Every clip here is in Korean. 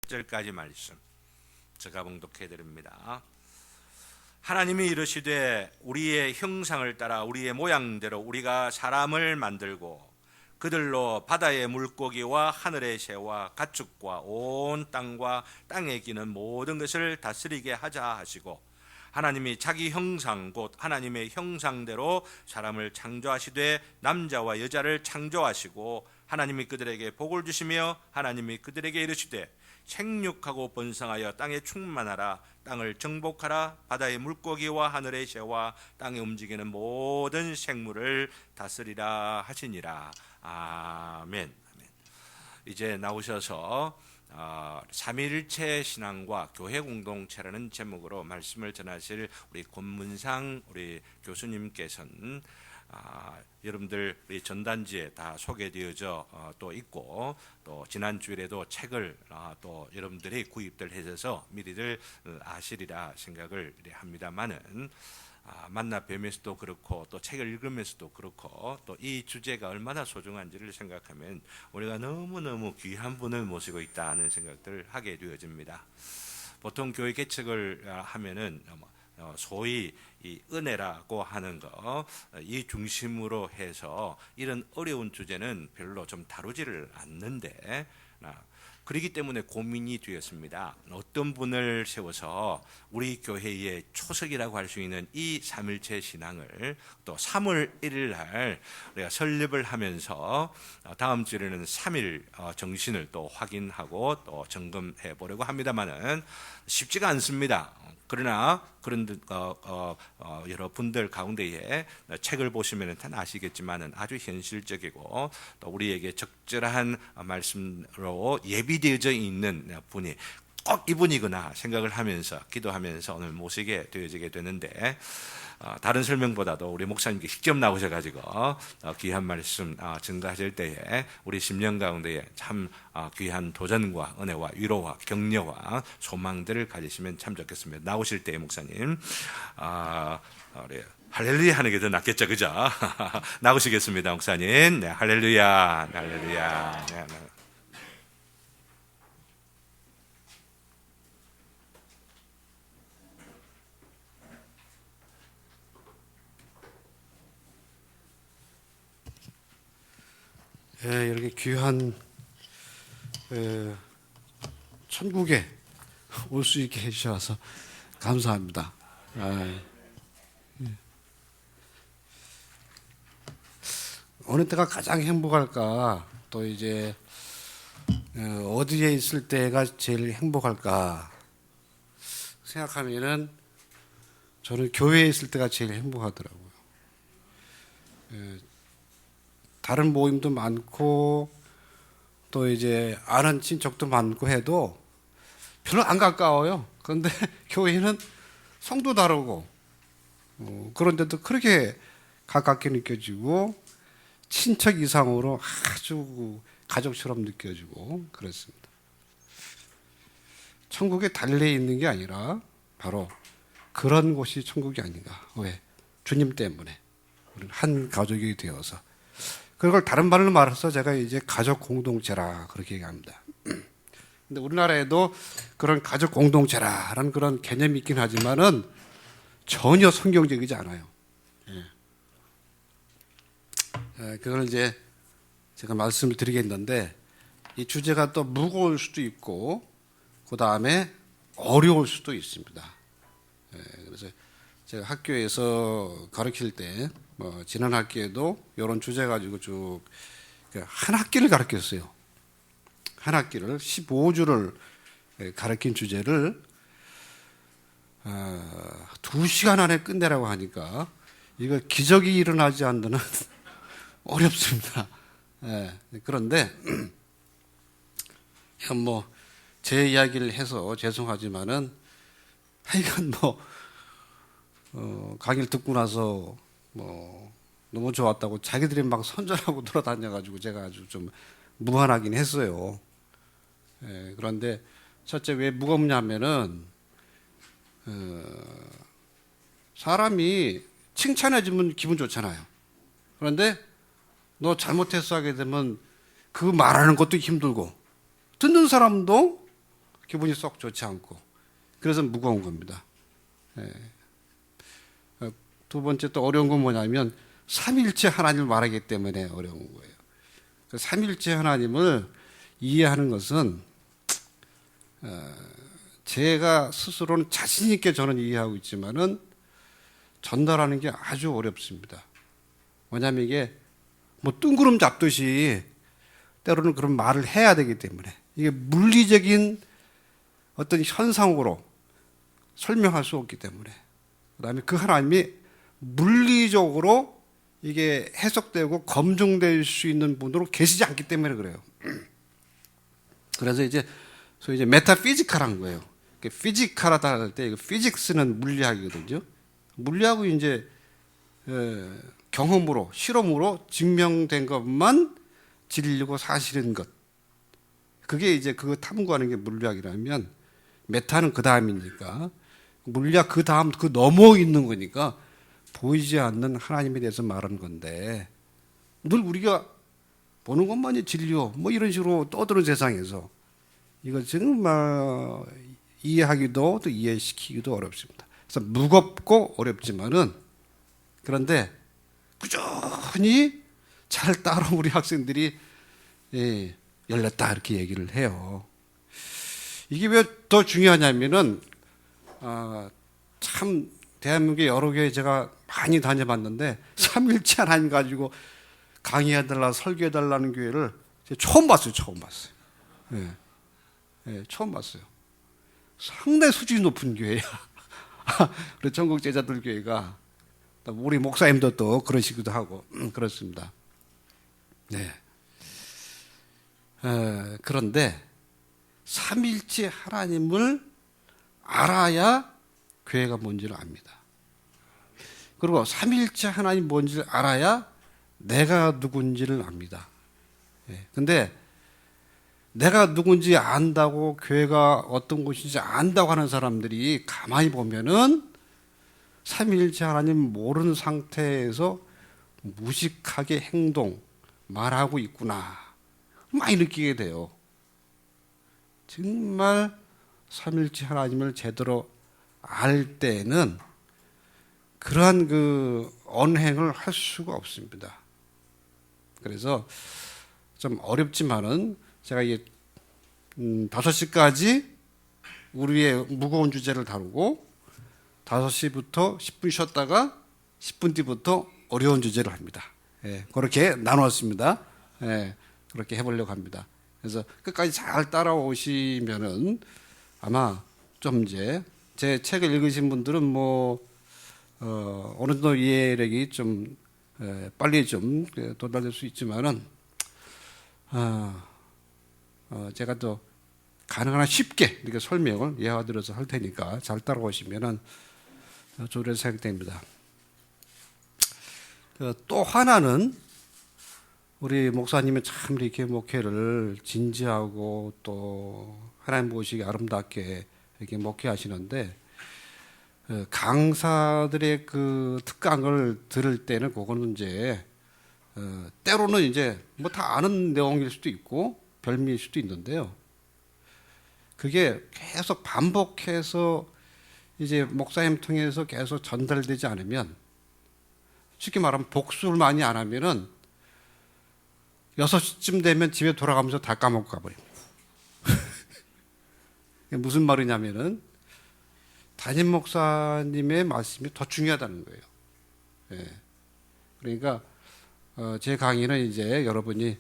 절까지 말씀 제가 봉독해 드립니다. 하나님이 이르시되 우리의 형상을 따라 우리의 모양대로 우리가 사람을 만들고 그들로 바다의 물고기와 하늘의 새와 가축과 온 땅과 땅에 기는 모든 것을 다스리게 하자 하시고, 하나님이 자기 형상 곧 하나님의 형상대로 사람을 창조하시되 남자와 여자를 창조하시고, 하나님이 그들에게 복을 주시며 하나님이 그들에게 이르시되 생육하고 번성하여 땅에 충만하라, 땅을 정복하라, 바다의 물고기와 하늘의 새와 땅에 움직이는 모든 생물을 다스리라 하시니라. 아멘. 이제 나오셔서 삼위일체 신앙과 교회 공동체라는 제목으로 말씀을 전하실 우리 권문상 우리 교수님께서는 여러분들 우리 전단지에 다 소개되어져 또 있고, 또 지난 주일에도 책을 또 여러분들이 구입들 해서 미리들 아시리라 생각을 합니다만은, 만나 뵈면서도 그렇고 또 책을 읽으면서도 그렇고 또 이 주제가 얼마나 소중한지를 생각하면 우리가 너무너무 귀한 분을 모시고 있다는 생각들을 하게 되어집니다. 보통 교회 개척을 하면은 소위 이 은혜라고 하는 거, 이 중심으로 해서 이런 어려운 주제는 별로 좀 다루지를 않는데, 그렇기 때문에 고민이 되었습니다. 어떤 분을 세워서 우리 교회의 초석이라고 할 수 있는 이 삼일체 신앙을 또 3월 1일 날 우리가 설립을 하면서 다음 주에는 3일 정신을 또 확인하고 또 점검해 보려고 합니다만은 쉽지가 않습니다. 그러나 그런 여러분들 가운데에 책을 보시면 다 아시겠지만은 아주 현실적이고 또 우리에게 적절한 말씀으로 예비되어져 있는 분이 꼭 이분이구나 생각을 하면서 기도하면서 오늘 모시게 되어지게 되는데, 다른 설명보다도 우리 목사님께 직접 나오셔가지고 귀한 말씀 증거하실 때에 우리 심령 가운데에 참 귀한 도전과 은혜와 위로와 격려와 소망들을 가지시면 참 좋겠습니다. 나오실 때에 목사님 우리 할렐루야 하는 게 더 낫겠죠, 그죠? 나오시겠습니다, 목사님. 네, 할렐루야, 할렐루야. 네, 네. 이렇게 귀한 천국에 올 수 있게 해주셔서 감사합니다. 어느 때가 가장 행복할까, 또 이제 어디에 있을 때가 제일 행복할까 생각하면은 저는 교회에 있을 때가 제일 행복하더라고요. 다른 모임도 많고 또 이제 아는 친척도 많고 해도 별로 안 가까워요. 그런데 교회는 성도 다르고 그런데도 그렇게 가깝게 느껴지고 친척 이상으로 아주 가족처럼 느껴지고 그렇습니다. 천국에 달려 있는 게 아니라 바로 그런 곳이 천국이 아닌가. 왜? 주님 때문에 우리는 한 가족이 되어서. 그걸 다른 말로 말해서 제가 이제 가족 공동체라 그렇게 얘기합니다. 근데 우리나라에도 그런 가족 공동체라는 그런 개념이 있긴 하지만은 전혀 성경적이지 않아요. 그걸 이제 제가 말씀을 드리겠는데, 이 주제가 또 무거울 수도 있고 그 다음에 어려울 수도 있습니다. 그래서 제가 학교에서 가르칠 때 지난 학기에도 이런 주제 가지고 쭉 한 학기를 가르쳤어요. 한 학기를 15주를 가르친 주제를 2시간 안에 끝내라고 하니까 이거 기적이 일어나지 않는 한 어렵습니다. 그런데 제 이야기를 해서 죄송하지만은 하여간 강의를 듣고 나서 너무 좋았다고 자기들이 막 선전하고 돌아다녀가지고 제가 아주 좀 무안하긴 했어요. 그런데 첫째 왜 무겁냐면은 사람이 칭찬해주면 기분 좋잖아요. 그런데 너 잘못했어 하게 되면 그 말하는 것도 힘들고 듣는 사람도 기분이 썩 좋지 않고 그래서 무거운 겁니다. 예. 두 번째 또 어려운 건 뭐냐면 삼일체 하나님을 말하기 때문에 어려운 거예요. 그 삼일체 하나님을 이해하는 것은 제가 스스로는 자신 있게 저는 이해하고 있지만은 전달하는 게 아주 어렵습니다. 왜냐하면 이게 뭐 뜬구름 잡듯이 때로는 그런 말을 해야 되기 때문에 이게 물리적인 어떤 현상으로 설명할 수 없기 때문에 그다음에 그 하나님이 물리적으로 이게 해석되고 검증될 수 있는 분으로 계시지 않기 때문에 그래요. 그래서 이제 소위 이제 메타피지컬한 거예요. 피지컬하다 할 때 피직스는 물리학이거든요. 물리하고 이제 경험으로 실험으로 증명된 것만 진리고 사실인 것. 그게 이제 그거 탐구하는 게 물리학이라면 메타는 그 다음이니까 물리학 그 다음 그 넘어 있는 거니까 보이지 않는 하나님에 대해서 말하는 건데 늘 우리가 보는 것만이 진리요 뭐 이런 식으로 떠드는 세상에서 이거 정말 이해하기도 또 이해시키기도 어렵습니다. 그래서 무겁고 어렵지만은 그런데 꾸준히 잘 따라온 우리 학생들이 열렸다 이렇게 얘기를 해요. 이게 왜 더 중요하냐면은 참 대한민국의 여러 교회 제가 많이 다녀봤는데 삼일체 하나님 가지고 강의해달라 설교해달라는 교회를 처음 봤어요. 처음 봤어요. 상당히 수준이 높은 교회야. 우리 전국 제자들 교회가 우리 목사님도 또 그러시기도 하고 그렇습니다. 네. 그런데 삼일체 하나님을 알아야 교회가 뭔지를 압니다. 그리고 삼일체 하나님 뭔지를 알아야 내가 누군지를 압니다. 근데 내가 누군지 안다고 교회가 어떤 곳인지 안다고 하는 사람들이 가만히 보면은 삼일체 하나님 모르는 상태에서 무식하게 행동, 말하고 있구나. 많이 느끼게 돼요. 정말 삼일체 하나님을 제대로 알 때는 그러한 그 언행을 할 수가 없습니다. 그래서 좀 어렵지만은 제가 이게 5시까지 우리의 무거운 주제를 다루고 5시부터 10분 쉬었다가 10분 뒤부터 어려운 주제를 합니다. 그렇게 나눴습니다. 그렇게 해보려고 합니다. 그래서 끝까지 잘 따라오시면은 아마 좀 이제 제 책을 읽으신 분들은 뭐 어느 정도 이해력이 좀 빨리 좀 도달될 수 있지만은 제가 또 가능한 한 쉽게 이렇게 설명을 예화들어서 할 테니까 잘 따라오시면은 좋으리라 생각됩니다. 또 하나는 우리 목사님이 참 이렇게 목회를 진지하고 또 하나님 보시기 아름답게 이렇게 목회하시는데 강사들의 그 특강을 들을 때는 그거는 이제 때로는 이제 뭐 다 아는 내용일 수도 있고 별미일 수도 있는데요. 그게 계속 반복해서 이제 목사님 통해서 계속 전달되지 않으면 쉽게 말하면 복습을 많이 안 하면은 6시쯤 되면 집에 돌아가면서 다 까먹고 가버립니다. 무슨 말이냐면은 담임 목사님의 말씀이 더 중요하다는 거예요. 그러니까 제 강의는 이제 여러분이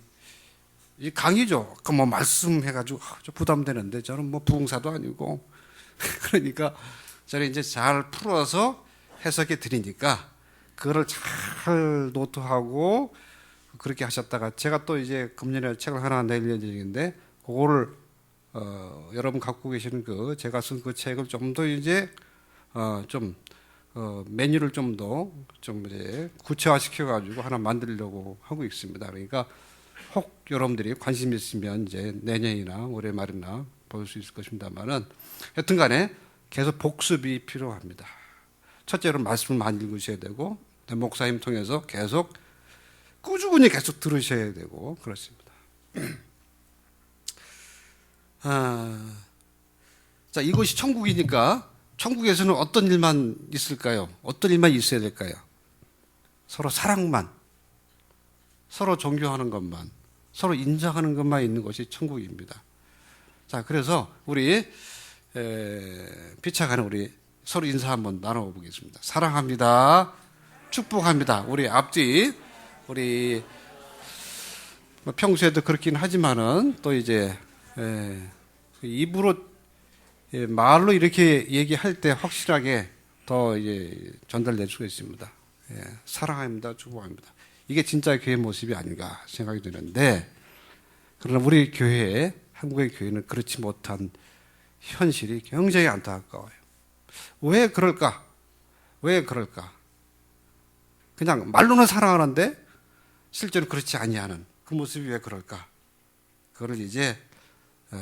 이 강의죠. 그 뭐 말씀해가지고 좀 부담되는데 저는 뭐 부흥사도 아니고 그러니까 저는 이제 잘 풀어서 해석해 드리니까 그거를 잘 노트하고 그렇게 하셨다가 제가 또 이제 금년에 책을 하나 낼 예정인데 그거를 여러분 갖고 계시는 그 제가 쓴 그 책을 좀 더 이제 메뉴를 좀 더 좀 이제 구체화시켜 가지고 하나 만들려고 하고 있습니다. 그러니까 혹 여러분들이 관심 있으면 이제 내년이나 올해 말이나 볼 수 있을 것입니다만은 여튼간에 계속 복습이 필요합니다. 첫째로 말씀을 많이 읽으셔야 되고 목사님 통해서 계속 꾸준히 계속 들으셔야 되고 그렇습니다. 자, 이것이 천국이니까 천국에서는 어떤 일만 있을까요? 어떤 일만 있어야 될까요? 서로 사랑만, 서로 존경하는 것만, 서로 인정하는 것만 있는 것이 천국입니다. 자, 그래서 우리 피차가는 우리 서로 인사 한번 나눠보겠습니다. 사랑합니다. 축복합니다. 우리 앞뒤 우리 평소에도 그렇긴 하지만은 또 이제 입으로 말로 이렇게 얘기할 때 확실하게 더 이제 전달될 수가 있습니다. 사랑합니다. 축복합니다. 이게 진짜 교회 모습이 아닌가 생각이 드는데, 그러나 우리 교회, 한국의 교회는 그렇지 못한 현실이 굉장히 안타까워요. 왜 그럴까? 왜 그럴까? 그냥 말로는 사랑하는데 실제로 그렇지 아니하는 그 모습이 왜 그럴까? 그걸 이제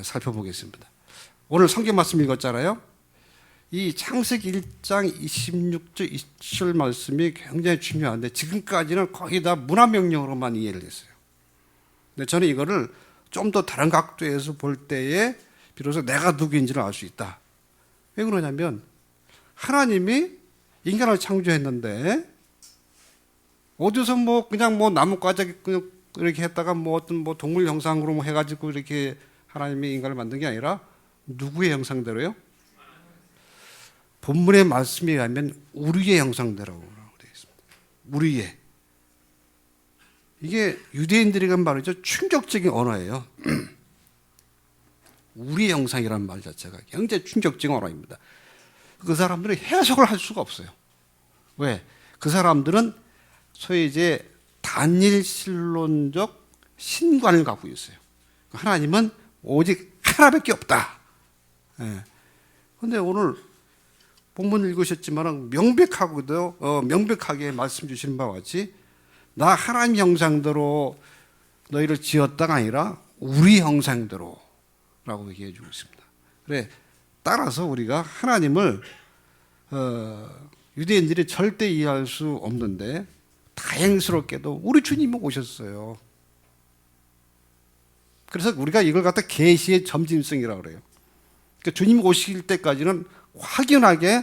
살펴보겠습니다. 오늘 성경 말씀 읽었잖아요. 이 창세기 1장 26절 27절 말씀이 굉장히 중요한데 지금까지는 거의 다 문화명령으로만 이해를 했어요. 근데 저는 이거를 좀 더 다른 각도에서 볼 때에 비로소 내가 누구인지를 알 수 있다. 왜 그러냐면 하나님이 인간을 창조했는데 어디서 그냥 나뭇가지 그냥 이렇게 했다가 어떤 동물 형상으로 해가지고 이렇게 하나님이 인간을 만든 게 아니라 누구의 형상대로요? 본문의 말씀에 의하면 우리의 형상대로라고 되어 있습니다. 우리의. 이게 유대인들에게 말이죠. 충격적인 언어예요. 우리의 형상이라는 말 자체가 굉장히 충격적인 언어입니다. 그 사람들은 해석을 할 수가 없어요. 왜? 그 사람들은 소위 이제 단일신론적 신관을 갖고 있어요. 하나님은 오직 하나밖에 없다. 그런데 오늘 본문 읽으셨지만 명백하게 말씀 주시는 바와 같이 나 하나님 형상대로 너희를 지었다가 아니라 우리 형상대로 라고 얘기해 주고 있습니다. 그래, 따라서 우리가 하나님을 유대인들이 절대 이해할 수 없는데 다행스럽게도 우리 주님이 오셨어요. 그래서 우리가 이걸 갖다 계시의 점진성이라고 그래요. 그러니까 주님 오실 때까지는 확연하게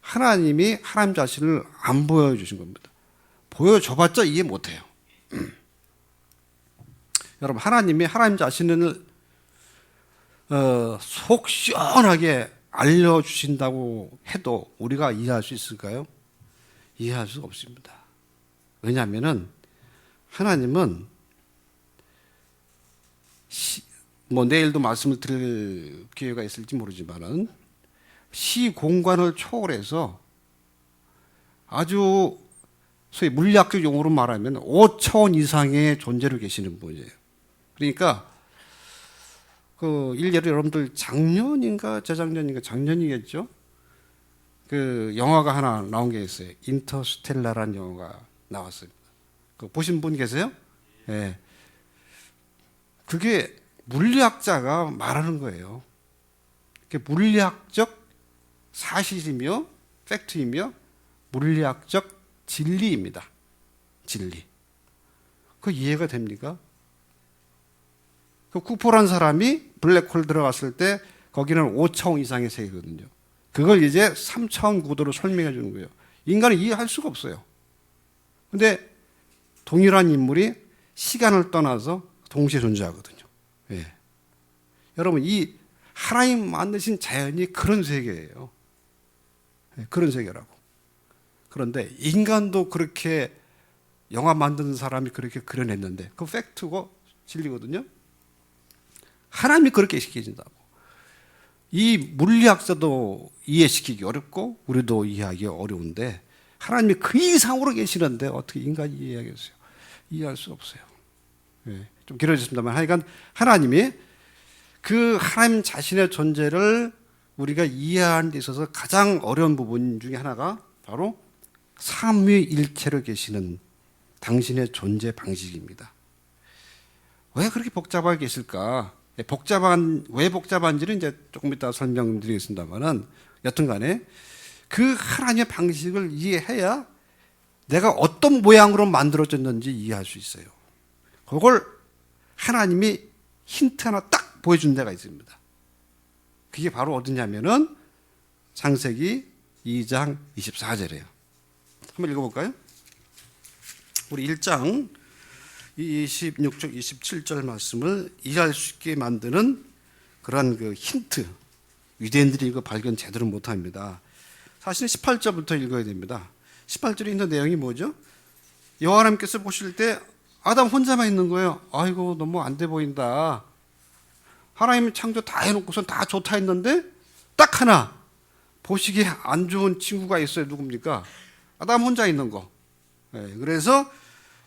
하나님이 하나님 자신을 안 보여주신 겁니다. 보여줘봤자 이해 못해요. 여러분, 하나님이 하나님 자신을 속 시원하게 알려주신다고 해도 우리가 이해할 수 있을까요? 이해할 수 없습니다. 왜냐하면 하나님은 내일도 말씀을 드릴 기회가 있을지 모르지만은 시공간을 초월해서 아주 소위 물리학적 용어로 말하면 5차원 이상의 존재로 계시는 분이에요. 그러니까 그 일례로 여러분들 작년인가 재작년인가 작년이겠죠. 그 영화가 하나 나온 게 있어요. 인터스텔라라는 영화가 나왔습니다. 그 보신 분 계세요? 예. 네. 그게 물리학자가 말하는 거예요. 그게 물리학적 사실이며 팩트이며 물리학적 진리입니다. 진리. 그 이해가 됩니까? 그 쿠퍼라는 사람이 블랙홀 들어갔을 때 거기는 5차원 이상의 세계거든요. 그걸 이제 3차원 구도로 설명해 주는 거예요. 인간은 이해할 수가 없어요. 근데 동일한 인물이 시간을 떠나서 동시에 존재하거든요. 예. 여러분, 이 하나님 만드신 자연이 그런 세계예요. 예, 그런 세계라고. 그런데 인간도 그렇게 영화 만드는 사람이 그렇게 그려냈는데 그 팩트고 진리거든요. 하나님이 그렇게 시켜진다고. 이 물리학자도 이해시키기 어렵고 우리도 이해하기 어려운데 하나님이 그 이상으로 계시는데 어떻게 인간이 이해하겠어요? 이해할 수 없어요. 예, 좀 길어졌습니다만 하여간 하나님이 그 하나님 자신의 존재를 우리가 이해하는 데 있어서 가장 어려운 부분 중에 하나가 바로 삼위일체로 계시는 당신의 존재 방식입니다. 왜 그렇게 복잡하게 계실까? 왜 복잡한지는 이제 조금 이따 설명드리겠습니다만은 여튼 간에 그 하나님의 방식을 이해해야 내가 어떤 모양으로 만들어졌는지 이해할 수 있어요. 그걸 하나님이 힌트 하나 딱 보여준 데가 있습니다. 그게 바로 어디냐면은 창세기 2장 24절이에요. 한번 읽어볼까요? 우리 1장 26절 27절 말씀을 이해할 수 있게 만드는 그런 그 힌트, 유대인들이 이거 발견 제대로 못합니다. 사실은 18절부터 읽어야 됩니다. 18절에 있는 내용이 뭐죠? 여호와 하나님께서 보실 때 아담 혼자만 있는 거예요. 아이고 너무 안 돼 보인다. 하나님이 창조 다 해놓고선 다 좋다 했는데 딱 하나 보시기에 안 좋은 친구가 있어요. 누굽니까? 아담 혼자 있는 거. 그래서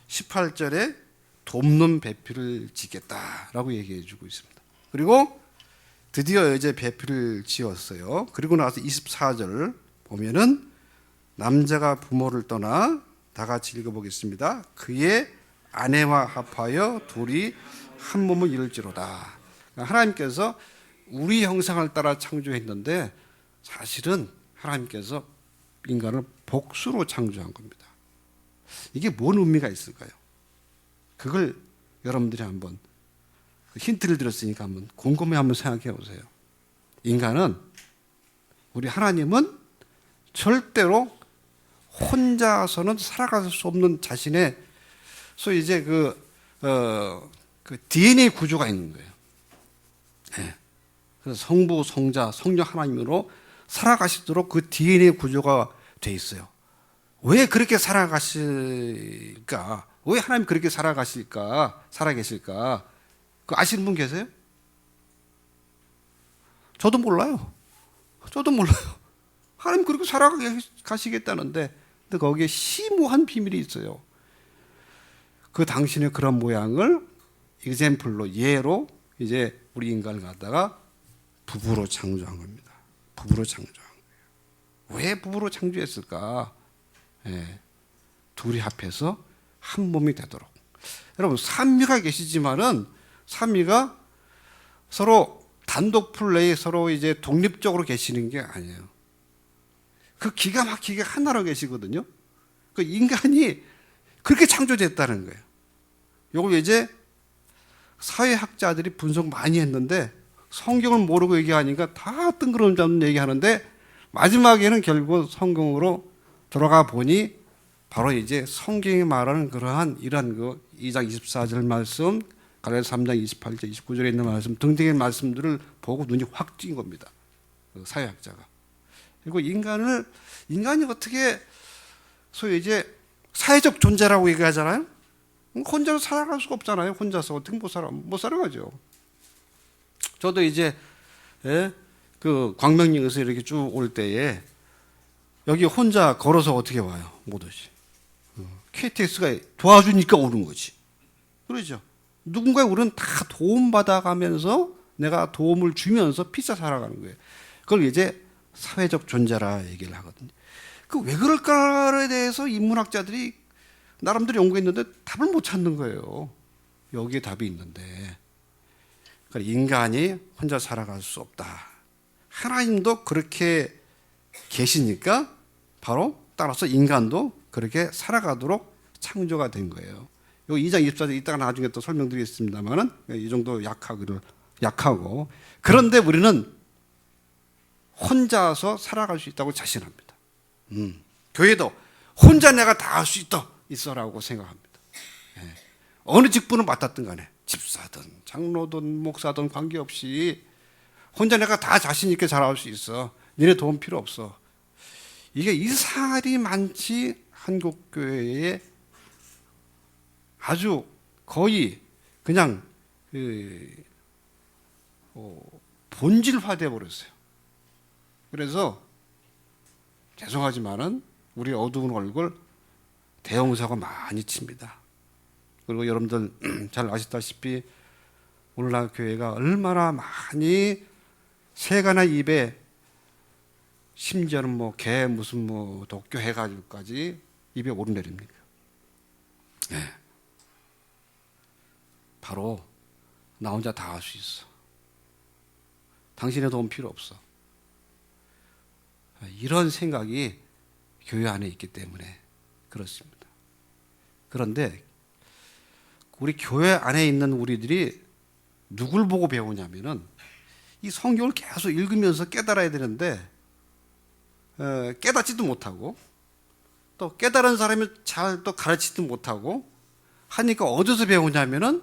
18절에 돕는 배필을 짓겠다라고 얘기해 주고 있습니다. 그리고 드디어 이제 배필을 지었어요. 그리고 나서 24절 보면은 남자가 부모를 떠나 다 같이 읽어보겠습니다. 그의 아내와 합하여 둘이 한 몸을 이룰지로다. 하나님께서 우리 형상을 따라 창조했는데 사실은 하나님께서 인간을 복수로 창조한 겁니다. 이게 뭔 의미가 있을까요? 그걸 여러분들이 한번 힌트를 드렸으니까 한번 곰곰이 한번 생각해 보세요. 인간은, 우리 하나님은 절대로 혼자서는 살아갈 수 없는 자신의 소위 이제 그 DNA 구조가 있는 거예요. 네. 그래서 성부, 성자, 성령 하나님으로 살아가시도록 그 DNA 구조가 돼 있어요. 왜 그렇게 살아가실까? 왜 하나님 그렇게 살아계실까? 그 아시는 분 계세요? 저도 몰라요. 하나님 그렇게 살아가시겠다는데, 근데 거기에 심오한 비밀이 있어요. 그 당신의 그런 모양을 example로, 예로 이제 우리 인간을 갖다가 부부로 창조한 겁니다. 부부로 창조한 거예요. 왜 부부로 창조했을까? 둘이 합해서 한 몸이 되도록. 여러분, 삼위가 계시지만은 삼위가 서로 단독 플레이, 서로 이제 독립적으로 계시는 게 아니에요. 그 기가 막히게 하나로 계시거든요. 그 인간이 그렇게 창조됐다는 거예요. 요걸 이제 사회학자들이 분석 많이 했는데 성경을 모르고 얘기하니까 다 뜬구름 잡는 얘기하는데 마지막에는 결국 성경으로 들어가 보니 바로 이제 성경이 말하는 그러한 이러한 그 2장 24절 말씀, 갈라디아서 3장 28절 29절에 있는 말씀 등등의 말씀들을 보고 눈이 확 띈 겁니다. 그 사회학자가. 그리고 인간이 어떻게 소위 이제 사회적 존재라고 얘기하잖아요. 혼자서 살아갈 수가 없잖아요. 혼자서 어떻게 못 살아가죠. 저도 이제 그 광명역에서 이렇게 쭉 올 때에 여기 혼자 걸어서 어떻게 와요? 못 오지. KTX가 도와주니까 오는 거지. 그러죠. 누군가의 우리는 다 도움받아가면서 내가 도움을 주면서 피차 살아가는 거예요. 그걸 이제 사회적 존재라 얘기를 하거든요. 그 왜 그럴까에 대해서 인문학자들이 나름대로 연구했는데 답을 못 찾는 거예요. 여기에 답이 있는데. 그러니까 인간이 혼자 살아갈 수 없다. 하나님도 그렇게 계시니까 바로 따라서 인간도 그렇게 살아가도록 창조가 된 거예요. 요 2장 24절 이따가 나중에 또 설명드리겠습니다만은 이 정도 약하고 그런데 우리는 혼자서 살아갈 수 있다고 자신합니다. 교회도 혼자 내가 다 할 수 있어라고 생각합니다. 어느 직분을 맡았든 간에 집사든 장로든 목사든 관계없이 혼자 내가 다 자신 있게 잘할 수 있어. 니네 도움 필요 없어. 이게 이상하리 많지 한국 교회에 아주 거의 그냥 본질화돼 버렸어요. 그래서 죄송하지만은 우리 어두운 얼굴 대형사고 많이 칩니다. 그리고 여러분들 잘 아시다시피 오늘날 교회가 얼마나 많이 새가나 입에 심지어는 뭐 개 무슨 뭐 독교 해가지고까지 입에 오르내립니까? 네. 바로 나 혼자 다 할 수 있어. 당신의 도움 필요 없어. 이런 생각이 교회 안에 있기 때문에 그렇습니다. 그런데 우리 교회 안에 있는 우리들이 누굴 보고 배우냐면은 이 성경을 계속 읽으면서 깨달아야 되는데 깨닫지도 못하고 또 깨달은 사람이 잘 또 가르치지도 못하고 하니까 어디서 배우냐면은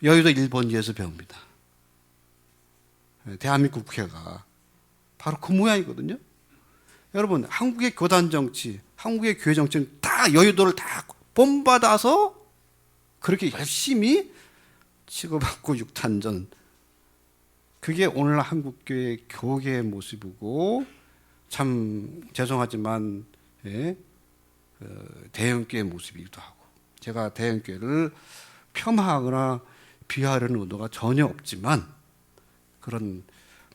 여의도 일본지에서 배웁니다. 대한민국 국회가 바로 그 모양이거든요. 여러분, 한국의 교단 정치, 한국의 교회 정치는 다 여의도를 다 본받아서 그렇게 열심히 치고받고 육탄전. 그게 오늘 한국교회 교계의 모습이고, 참 죄송하지만 대형교회 모습이기도 하고, 제가 대형교회를 폄하하거나 비하하려는 의도가 전혀 없지만 그런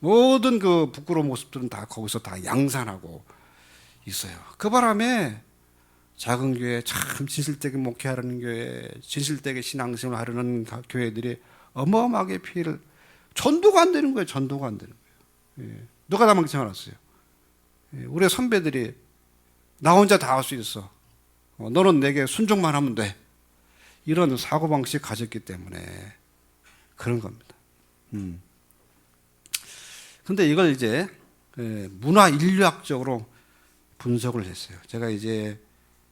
모든 그 부끄러운 모습들은 다 거기서 다 양산하고 있어요. 그 바람에 작은 교회, 참 진실되게 목회하려는 교회, 진실되게 신앙생활을 하려는 교회들이 어마어마하게 피해를, 전도가 안 되는 거예요. 전도가 안 되는 거예요. 누가 다 망치 알았어요. 우리 선배들이 나 혼자 다 할 수 있어. 너는 내게 순종만 하면 돼. 이런 사고방식 가졌기 때문에 그런 겁니다. 근데 이걸 이제 문화 인류학적으로 분석을 했어요. 제가 이제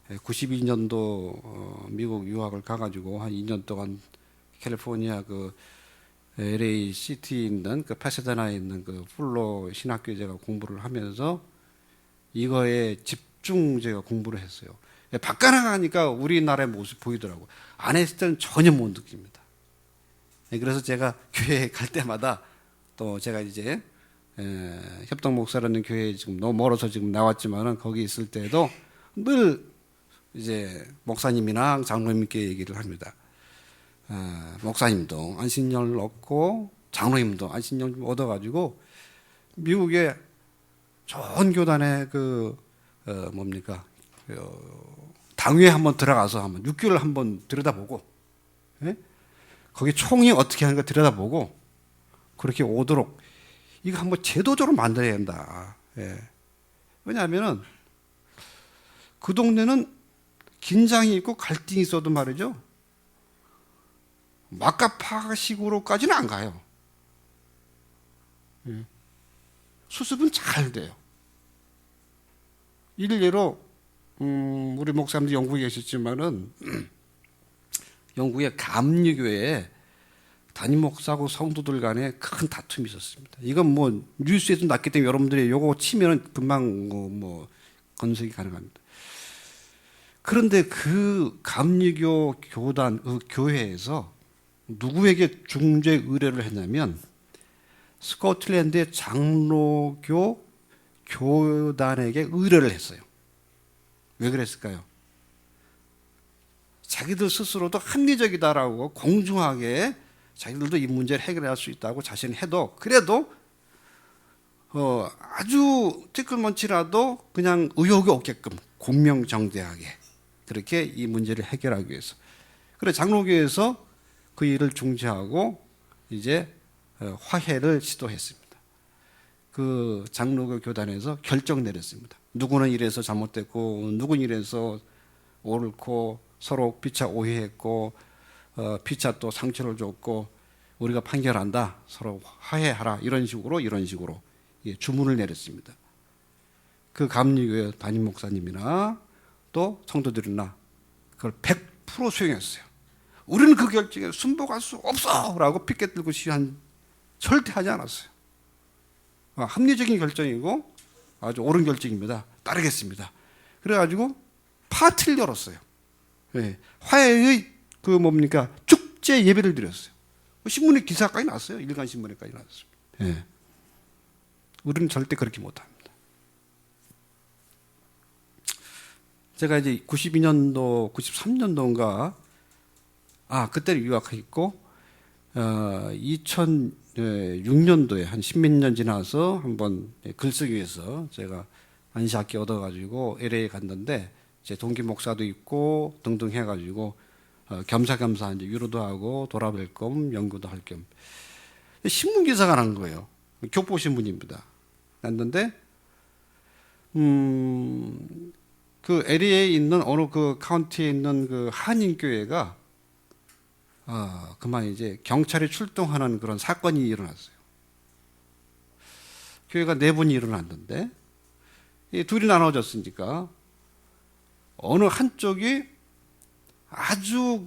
92년도 미국 유학을 가가지고 한 2년 동안 캘리포니아 그 LA 시티에 있는 그 파세다나에 있는 그 풀로 신학교에 제가 공부를 하면서 이거에 집중 제가 공부를 했어요. 밖에 나가니까 우리나라의 모습 보이더라고. 안에 있을 때는 전혀 못 느낍니다. 그래서 제가 교회에 갈 때마다 또 제가 이제 협동 목사라는 교회에 지금 너무 멀어서 지금 나왔지만은 거기 있을 때도 늘 이제 목사님이나 장로님께 얘기를 합니다. 목사님도 안식년을 얻고 장로님도 안식년 좀 얻어가지고 미국의 좋은 교단의 그 뭡니까 당회에 한번 들어가서 한번 6개월 한번 들여다보고 거기 총이 어떻게 하는가 들여다보고 그렇게 오도록 이거 한번 제도적으로 만들어야 한다. 왜냐하면은 그 동네는 긴장이 있고 갈등이 있어도 말이죠. 막가파식으로까지는 안 가요. 수습은 잘 돼요. 일례로 우리 목사님도 영국에 계셨지만은 영국의 감리교회에 담임 목사하고 성도들 간에 큰 다툼이 있었습니다. 이건 뭐 뉴스에도 났기 때문에 여러분들이 요거 치면은 금방 뭐 건색이 가능합니다. 그런데 그 감리교 교단 그 교회에서 누구에게 중재 의뢰를 했냐면 스코틀랜드의 장로교 교단에게 의뢰를 했어요. 왜 그랬을까요? 자기들 스스로도 합리적이다라고 공정하게 자기들도 이 문제를 해결할 수 있다고 자신해도 그래도 아주 찌끌먼치라도 그냥 의혹이 없게끔 공명정대하게 그렇게 이 문제를 해결하기 위해서 그래 장로교에서 그 일을 중지하고 이제 화해를 시도했습니다. 그 장로교 교단에서 결정 내렸습니다. 누구는 이래서 잘못됐고 누구는 이래서 옳고 서로 피차 오해했고 피차 또 상처를 줬고 우리가 판결한다. 서로 화해하라. 이런 식으로 주문을 내렸습니다. 그 감리교회 담임 목사님이나 또 성도들이나 그걸 100% 수용했어요. 우리는 그 결정에 순복할 수 없어! 라고 피켓 들고 시위한 절대 하지 않았어요. 합리적인 결정이고 아주 옳은 결정입니다. 따르겠습니다. 그래가지고 파티를 열었어요. 화해의 그 뭡니까 축제 예배를 드렸어요. 신문에 기사까지 났어요. 일간 신문에까지 났습니다. 우리는 절대 그렇게 못합니다. 제가 이제 92년도, 93년도인가 그때는 유학했고 2006년도에 한 10몇 년 지나서 한번 글쓰기 위해서 제가 안시학기 얻어가지고 LA에 갔는데 제 동기 목사도 있고 등등 해가지고 겸사겸사 이제 유로도 하고 돌아볼 겸 연구도 할 겸 신문 기사가 난 거예요. 교포 신문입니다. 났는데 그 LA에 있는 어느 그 카운티에 있는 그 한인 교회가 그만 이제 경찰이 출동하는 그런 사건이 일어났어요. 교회가 네 분이 일어났는데 이 둘이 나눠졌으니까 어느 한쪽이 아주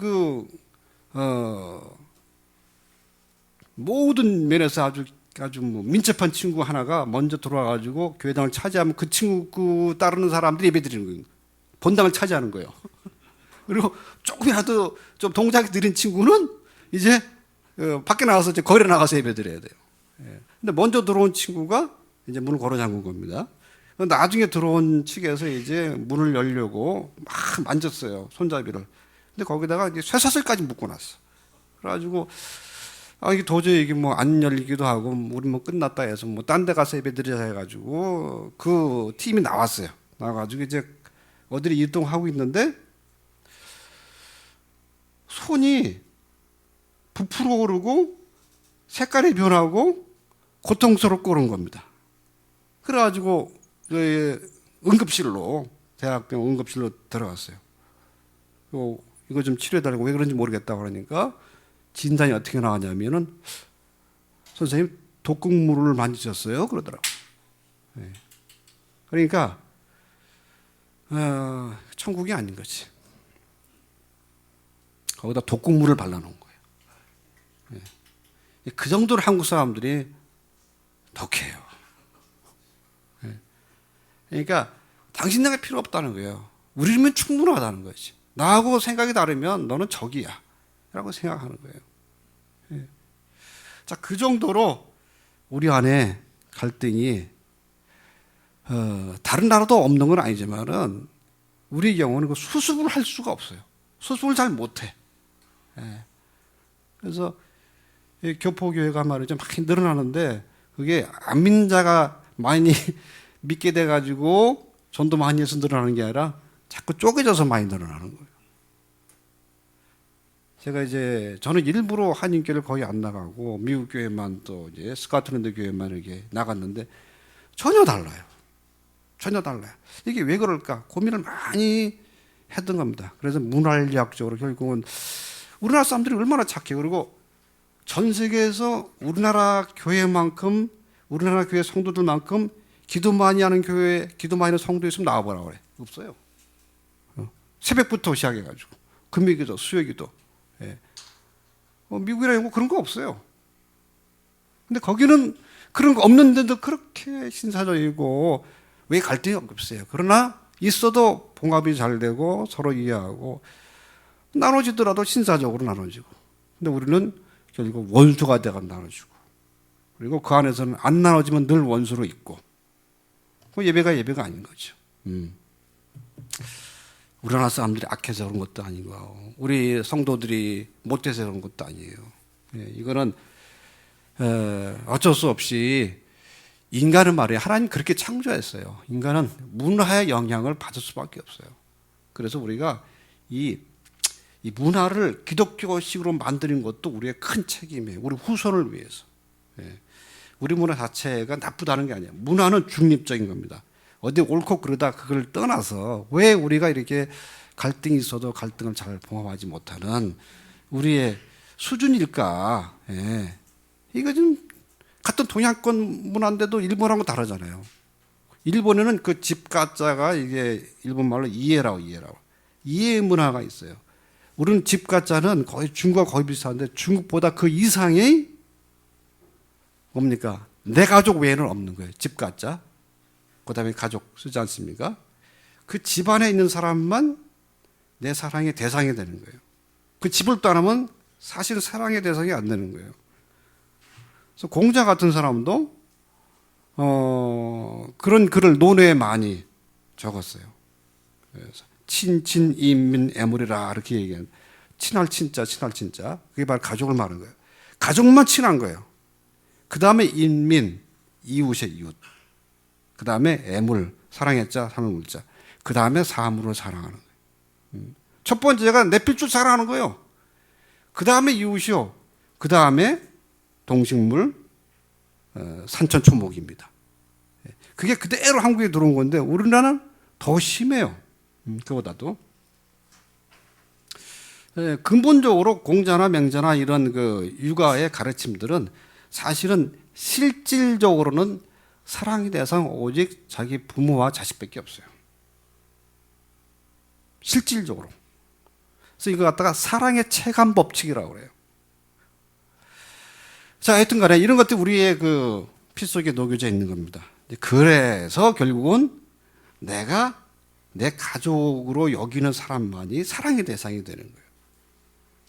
모든 면에서 아주 뭐 민첩한 친구 하나가 먼저 들어와가지고 교회당을 차지하면 그 친구 따르는 사람들이 예배드리는 거예요. 본당을 차지하는 거예요. 그리고 조금이라도 좀 동작이 느린 친구는 이제 밖에 나가서 이제 거리에 나가서 예배드려야 돼요. 근데 먼저 들어온 친구가 이제 문을 걸어 잠근 겁니다. 나중에 들어온 측에서 이제 문을 열려고 막 만졌어요. 손잡이를. 근데 거기다가 이제 쇠사슬까지 묶고 놨어. 그래가지고 이게 도저히 이게 뭐 안 열리기도 하고 우리 뭐 끝났다 해서 뭐 딴 데 가서 예배드리자 해가지고 그 팀이 나왔어요. 나와가지고 이제 어디를 이동하고 있는데 손이 부풀어 오르고 색깔이 변하고 고통스럽고 그런 겁니다. 그래가지고 응급실로 대학병 응급실로 들어갔어요. 이거 좀 치료해달라고 왜 그런지 모르겠다 그러니까 진단이 어떻게 나왔냐면은 선생님 독극물을 만지셨어요 그러더라고. 네. 그러니까 천국이 아닌 거지. 거기다 독극물을 발라놓은 거예요. 네. 그 정도로 한국 사람들이 독해요. 네. 그러니까 당신 내가 필요 없다는 거예요. 우리면 충분하다는 거지. 나하고 생각이 다르면 너는 적이야 라고 생각하는 거예요. 예. 자, 그 정도로 우리 안에 갈등이 다른 나라도 없는 건 아니지만은 우리 경우는 그 수습을 할 수가 없어요. 수습을 잘 못해. 예. 그래서 교포교회가 말이죠 많이 늘어나는데 그게 안 믿는 자가 많이 믿게 돼가지고 전도 많이 해서 늘어나는 게 아니라 자꾸 쪼개져서 많이 늘어나는 거예요. 저는 일부러 한인교회를 거의 안 나가고 미국 교회만 또 이제 스코틀랜드 교회만 이렇게 나갔는데 전혀 달라요. 전혀 달라요. 이게 왜 그럴까 고민을 많이 했던 겁니다. 그래서 문화리학적으로 결국은 우리나라 사람들이 얼마나 착해. 그리고 전 세계에서 우리나라 교회만큼 우리나라 교회 성도들만큼 기도 많이 하는 교회, 기도 많이 하는 성도 있으면 나와보라고 그래. 없어요. 새벽부터 시작해가지고 금요기도, 수요기도. 예. 미국이나 영국 그런 거 없어요. 근데 거기는 그런 거 없는데도 그렇게 신사적이고 왜 갈등이 없어요. 그러나 있어도 봉합이 잘 되고 서로 이해하고 나눠지더라도 신사적으로 나눠지고. 근데 우리는 결국 원수가 돼가 나눠지고 그리고 그 안에서는 안 나눠지면 늘 원수로 있고 그 예배가 아닌 거죠. 우리나라 사람들이 악해서 그런 것도 아니고 우리 성도들이 못돼서 그런 것도 아니에요. 예, 이거는 어쩔 수 없이 인간은 말이에요. 하나님 그렇게 창조했어요. 인간은 문화의 영향을 받을 수밖에 없어요. 그래서 우리가 이 문화를 기독교식으로 만드는 것도 우리의 큰 책임이에요. 우리 후손을 위해서. 예. 우리 문화 자체가 나쁘다는 게 아니에요. 문화는 중립적인 겁니다. 어디 옳고 그르다 그걸 떠나서 왜 우리가 이렇게 갈등이 있어도 갈등을 잘 봉합하지 못하는 우리의 수준일까? 예. 이거 좀 같은 동양권 문화인데도 일본하고 다르잖아요. 일본에는 그 집가자가 이게 일본 말로 이해라고. 이해 문화가 있어요. 우리는 집가자는 거의 중국과 거의 비슷한데 중국보다 그 이상의 뭡니까? 내 가족 외에는 없는 거예요. 집가자. 그 다음에 가족 쓰지 않습니까? 그 집안에 있는 사람만 내 사랑의 대상이 되는 거예요. 그 집을 떠나면 사실 사랑의 대상이 안 되는 거예요. 그래서 공자 같은 사람도 그런 글을 논어에 많이 적었어요. 그래서 친친 인민 애물이라 이렇게 얘기하는 친할 친자. 그게 바로 가족을 말하는 거예요. 가족만 친한 거예요. 그 다음에 인민, 이웃의 이웃. 그 다음에 애물, 사랑의 자, 사랑의 물자. 그 다음에 사물을 사랑하는 거예요. 첫 번째가 내 필줄 사랑하는 거예요. 그 다음에 이웃이요. 그 다음에 동식물, 산천초목입니다. 그게 그대로 한국에 들어온 건데 우리나라는 더 심해요. 그보다도. 근본적으로 공자나 맹자나 이런 그 육아의 가르침들은 사실은 실질적으로는 사랑의 대상 오직 자기 부모와 자식밖에 없어요. 실질적으로. 그래서 이거 갖다가 사랑의 체감 법칙이라고 그래요. 자, 하여튼 간에 이런 것들이 우리의 그 피 속에 녹여져 있는 겁니다. 그래서 결국은 내가 내 가족으로 여기는 사람만이 사랑의 대상이 되는 거예요.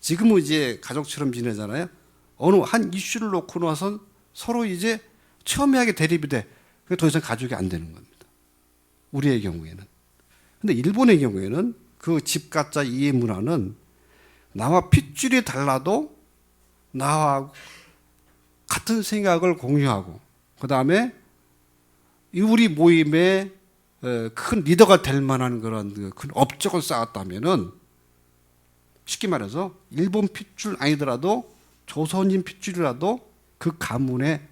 지금은 이제 가족처럼 지내잖아요. 어느 한 이슈를 놓고 나서 서로 이제 첨예하게 대립이 돼. 그게 더 이상 가족이 안 되는 겁니다. 우리의 경우에는. 근데 일본의 경우에는 그 집가짜 이해 문화는 나와 핏줄이 달라도 나와 같은 생각을 공유하고 그 다음에 우리 모임에 큰 리더가 될 만한 그런 큰 업적을 쌓았다면은 쉽게 말해서 일본 핏줄 아니더라도 조선인 핏줄이라도 그 가문에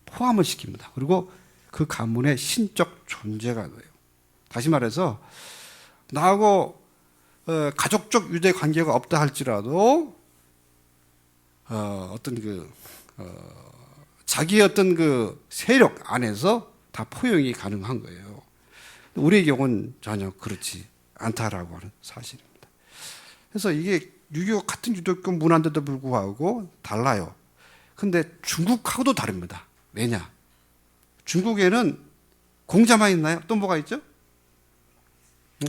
포함을 시킵니다. 그리고 그 가문의 신적 존재가 돼요. 다시 말해서 나하고 가족적 유대 관계가 없다 할지라도 어떤 자기의 어떤 그 세력 안에서 다 포용이 가능한 거예요. 우리의 경우는 전혀 그렇지 않다라고 하는 사실입니다. 그래서 이게 유교 같은 유대교 문화인데도 불구하고 달라요. 근데 중국하고도 다릅니다. 왜냐? 중국에는 공자만 있나요? 또 뭐가 있죠?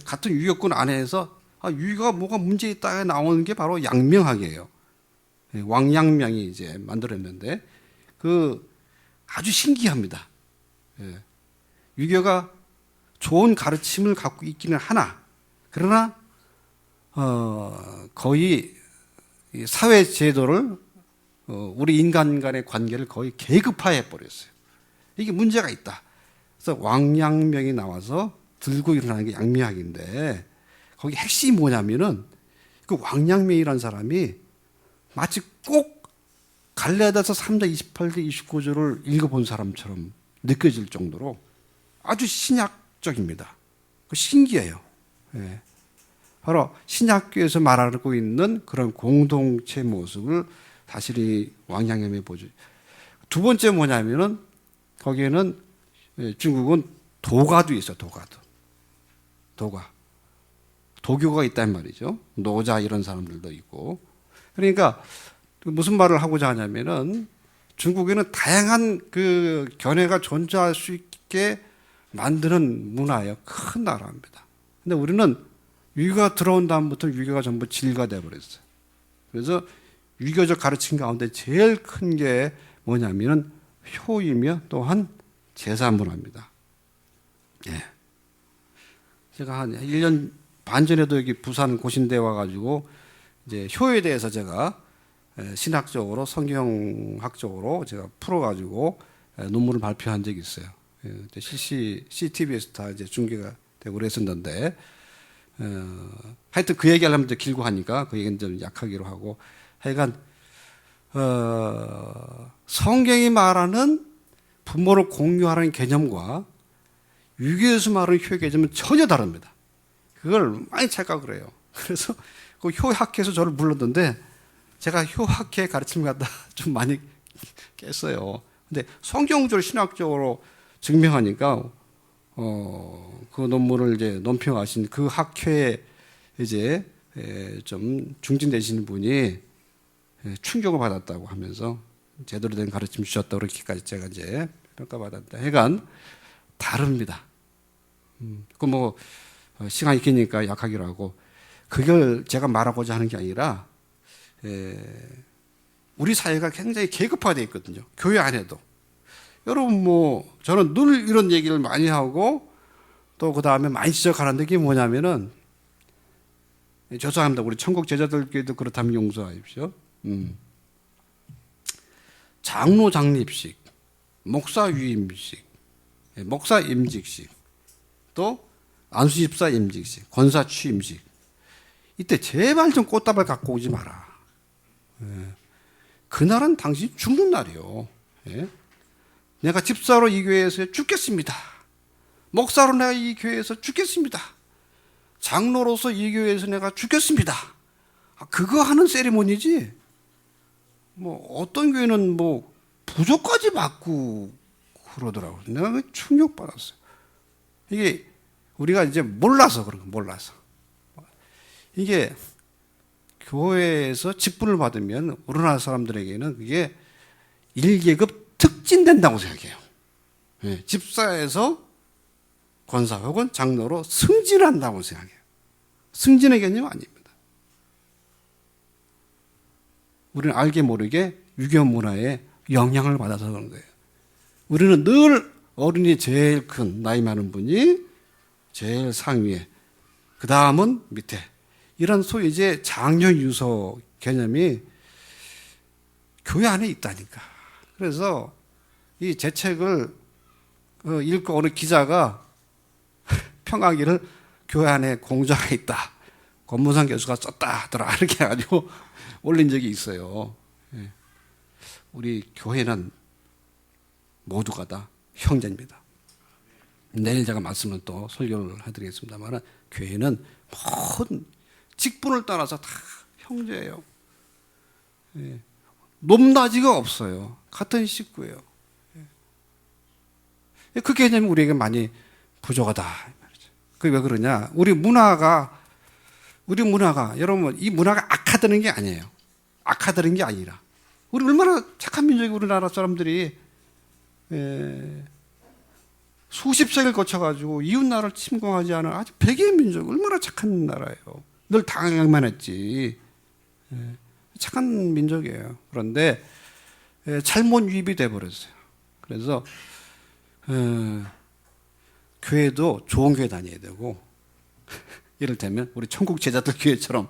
같은 유교권 안에서 유교가 뭐가 문제 있다 나오는 게 바로 양명학이에요. 왕양명이 이제 만들었는데 그 아주 신기합니다. 유교가 좋은 가르침을 갖고 있기는 하나 그러나 거의 사회 제도를 우리 인간 간의 관계를 거의 계급화해 버렸어요. 이게 문제가 있다. 그래서 왕양명이 나와서 들고 일어나는 게 양명학인데 거기 핵심이 뭐냐면은 그 왕양명이라는 사람이 마치 꼭 갈레아다서 3장 28절 29절을 읽어본 사람처럼 느껴질 정도로 아주 신약적입니다. 그 신기해요. 예. 바로 신약교에서 말하고 있는 그런 공동체 모습을 사실 이 왕양명이 보죠. 두 번째 뭐냐면은 거기에는 중국은 도가도 있어요. 도가. 도교가 있단 말이죠. 노자 이런 사람들도 있고. 그러니까 무슨 말을 하고자 하냐면은 중국에는 다양한 그 견해가 존재할 수 있게 만드는 문화예요. 큰 나라입니다. 근데 우리는 유교가 들어온 다음부터 유교가 전부 진리가 되어버렸어요. 그래서 유교적 가르침 가운데 제일 큰 게 뭐냐면은 효이며 또한 제사 문화입니다. 예. 제가 한 1년 반 전에도 여기 부산 고신대 와가지고 이제 효에 대해서 제가 신학적으로 성경학적으로 제가 풀어가지고 논문을 발표한 적이 있어요. CTV에서 다 이제 중계가 되고 그랬었는데 하여튼 그 얘기하려면 좀 길고 하니까 그 얘기는 좀 약하기로 하고 하여간 성경이 말하는 부모를 공유하라는 개념과 유교에서 말하는 효의 개념은 전혀 다릅니다. 그걸 많이 착각을 해요. 그래서 그 효학회에서 저를 불렀는데 제가 효학회 가르침을 갖다 좀 많이 깼어요. 근데 성경적으로 신학적으로 증명하니까 그 논문을 이제 논평하신 그 학회에 이제 좀 중진되시는 분이 충격을 받았다고 하면서 제대로 된 가르침 주셨다고 그렇게까지 제가 이제 평가받았다. 하여간 다릅니다. 그 뭐 시간이 기니까 약하기로 하고 그걸 제가 말하고자 하는 게 아니라 우리 사회가 굉장히 계급화되어 있거든요. 교회 안에도. 여러분 뭐 저는 늘 이런 얘기를 많이 하고 또 그 다음에 많이 지적하는데 그게 뭐냐면은 죄송합니다. 우리 천국 제자들께도 그렇다면 용서하십시오. 장로 장립식, 목사 위임식, 목사 임직식, 또 안수집사 임직식, 권사 취임식. 이때 제발 좀 꽃다발 갖고 오지 마라. 그날은 당신 죽는 날이요. 내가 집사로 이 교회에서 죽겠습니다. 목사로 내가 이 교회에서 죽겠습니다. 장로로서 이 교회에서 내가 죽겠습니다. 그거 하는 세리머니지. 뭐 어떤 교회는 뭐 부조까지 받고 그러더라고요. 내가 그 충격받았어요. 이게 우리가 이제 몰라서 그런 거, 몰라서. 이게 교회에서 직분을 받으면 우리나라 사람들에게는 그게 1계급 특진된다고 생각해요. 예, 집사에서 권사 혹은 장로로 승진한다고 생각해요. 승진의 개념 아닙니다. 우리는 알게 모르게 유교 문화에 영향을 받아서 그런 거예요. 우리는 늘 어른이 제일 큰 나이 많은 분이 제일 상위에, 그 다음은 밑에, 이런 소위 이제 장려 유서 개념이 교회 안에 있다니까. 그래서 이 제 책을 읽고 어느 기자가 평하기를 교회 안에 공자가 있다, 권무상 교수가 썼다 하더라, 이렇게 해가지고 올린 적이 있어요. 우리 교회는 모두가 다 형제입니다. 내일 제가 말씀을 또 설교를 해드리겠습니다만, 교회는 모든 직분을 따라서 다 형제예요. 높낮이가 없어요. 같은 식구예요. 그 개념이 우리에게 많이 부족하다. 그게 왜 그러냐? 우리 문화가 여러분, 이 문화가 악화되는 게 아니에요. 악화되는 게 아니라 우리 얼마나 착한 민족이, 우리나라 사람들이 수십 세기를 거쳐가지고 이웃 나라를 침공하지 않은 아주 백의 민족, 얼마나 착한 나라예요. 늘 당하기만 했지. 착한 민족이에요. 그런데 잘못 유입이 돼버렸어요. 그래서 교회도 좋은 교회 다녀야 되고, 이를테면 우리 천국 제자들 교회처럼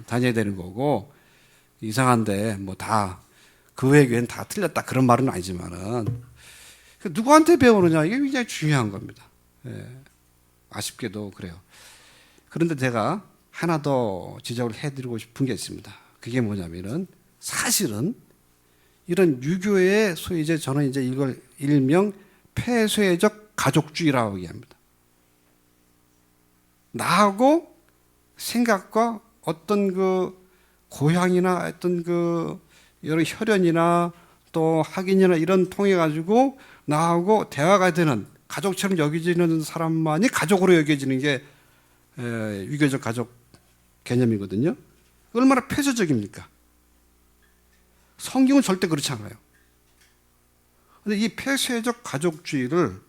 다녀야 되는 거고, 이상한데 뭐 다 그 외의 교회는 다 틀렸다, 그런 말은 아니지만은 누구한테 배우느냐, 이게 굉장히 중요한 겁니다. 아쉽게도 그래요. 그런데 제가 하나 더 지적을 해드리고 싶은 게 있습니다. 그게 뭐냐면은, 사실은 이런 유교의 소위 이제 저는 이제 이걸 일명 폐쇄적 가족주의라고 얘기합니다. 나하고 생각과 어떤 그 고향이나 어떤 그 여러 혈연이나 또 학인이나 이런 통해 가지고 나하고 대화가 되는, 가족처럼 여겨지는 사람만이 가족으로 여겨지는 게 유교적 가족 개념이거든요. 얼마나 폐쇄적입니까? 성경은 절대 그렇지 않아요. 근데 이 폐쇄적 가족주의를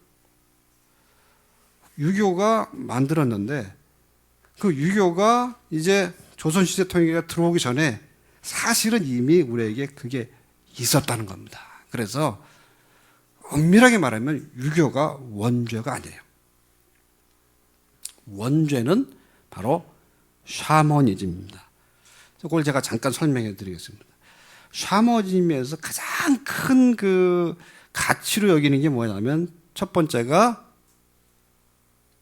유교가 만들었는데, 그 유교가 이제 조선시대 통일기가 들어오기 전에 사실은 이미 우리에게 그게 있었다는 겁니다. 그래서 엄밀하게 말하면 유교가 원죄가 아니에요. 원죄는 바로 샤머니즘입니다. 그걸 제가 잠깐 설명해 드리겠습니다. 샤머니즘에서 가장 큰 그 가치로 여기는 게 뭐냐면, 첫 번째가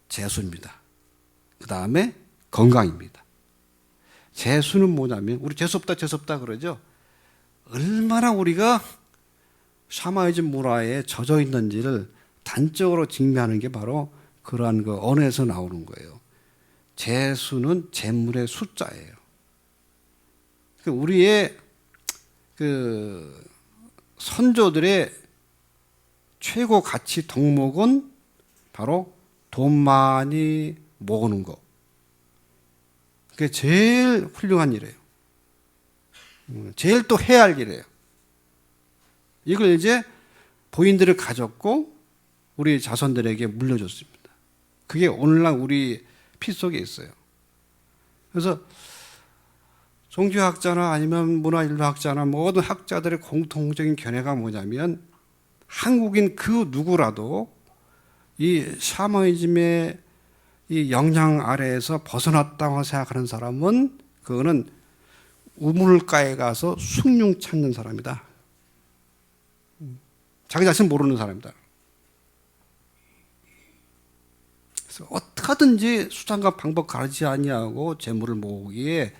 재수입니다. 그 다음에 건강입니다. 재수는 뭐냐면, 우리 재수없다 재수없다 그러죠. 얼마나 우리가 샤머니즘 문화에 젖어 있는지를 단적으로 증명하는 게 바로 그러한 그 언어에서 나오는 거예요. 재수는 재물의 숫자예요. 우리의 그 선조들의 최고 가치 덕목은 바로 돈 많이 모으는 거. 그게 제일 훌륭한 일이에요. 제일 또 해야 할 일이에요. 이걸 이제 본인들을 가졌고 우리 자손들에게 물려줬습니다. 그게 오늘날 우리 피 속에 있어요. 그래서 종교학자나 아니면 문화인류학자나 모든 학자들의 공통적인 견해가 뭐냐면, 한국인 그 누구라도 이 샤머니즘의 이 영향 아래에서 벗어났다고 생각하는 사람은, 그거는 우물가에 가서 숭늉 찾는 사람이다. 자기 자신 모르는 사람이다. 그래서 어떻게든지 수단과 방법 가르치지 아니하고 재물을 모으기에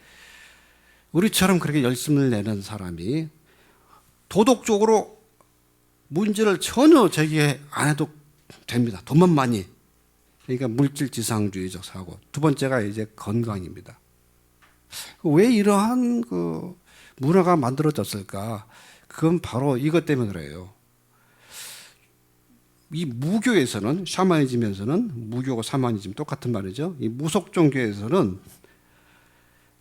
우리처럼 그렇게 열심을 내는 사람이 도덕적으로 문제를 전혀 제기 안 해도 됩니다. 돈만 많이. 그러니까 물질 지상주의적 사고. 두 번째가 이제 건강입니다. 왜 이러한 그 문화가 만들어졌을까? 그건 바로 이것 때문에 그래요. 이 무교에서는, 샤머니즘에서는, 무교고 샤머니즘 똑같은 말이죠. 이 무속 종교에서는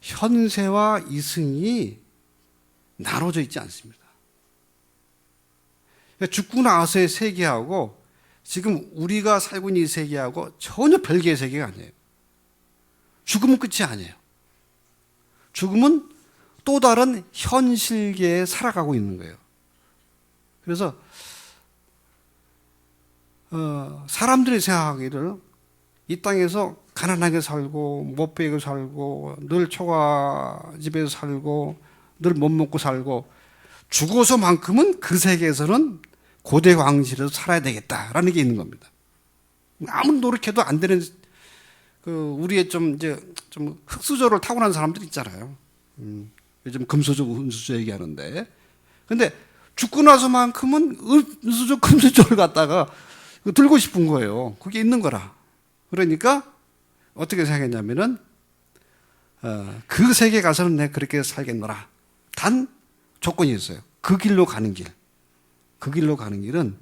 현세와 이승이 나눠져 있지 않습니다. 그러니까 죽고 나서의 세계하고 지금 우리가 살고 있는 이 세계하고 전혀 별개의 세계가 아니에요. 죽음은 끝이 아니에요. 죽음은 또 다른 현실계에 살아가고 있는 거예요. 그래서 사람들이 생각하기를 이 땅에서 가난하게 살고 못 배고 살고 늘 초가집에서 살고 늘 못 먹고 살고 죽어서만큼은 그 세계에서는 고대 왕실에서 살아야 되겠다라는 게 있는 겁니다. 아무리 노력해도 안 되는 우리의 좀 흙수저를 타고난 사람들 있잖아요. 요즘 금수저, 은수저 얘기하는데, 근데 죽고 나서만큼은 은수저, 금수저를 갖다가 들고 싶은 거예요. 그게 있는 거라. 그러니까 어떻게 생각했냐면은 그 세계 가서는 내가 그렇게 살겠노라. 단 조건이 있어요. 그 길로 가는 길. 그 길로 가는 길은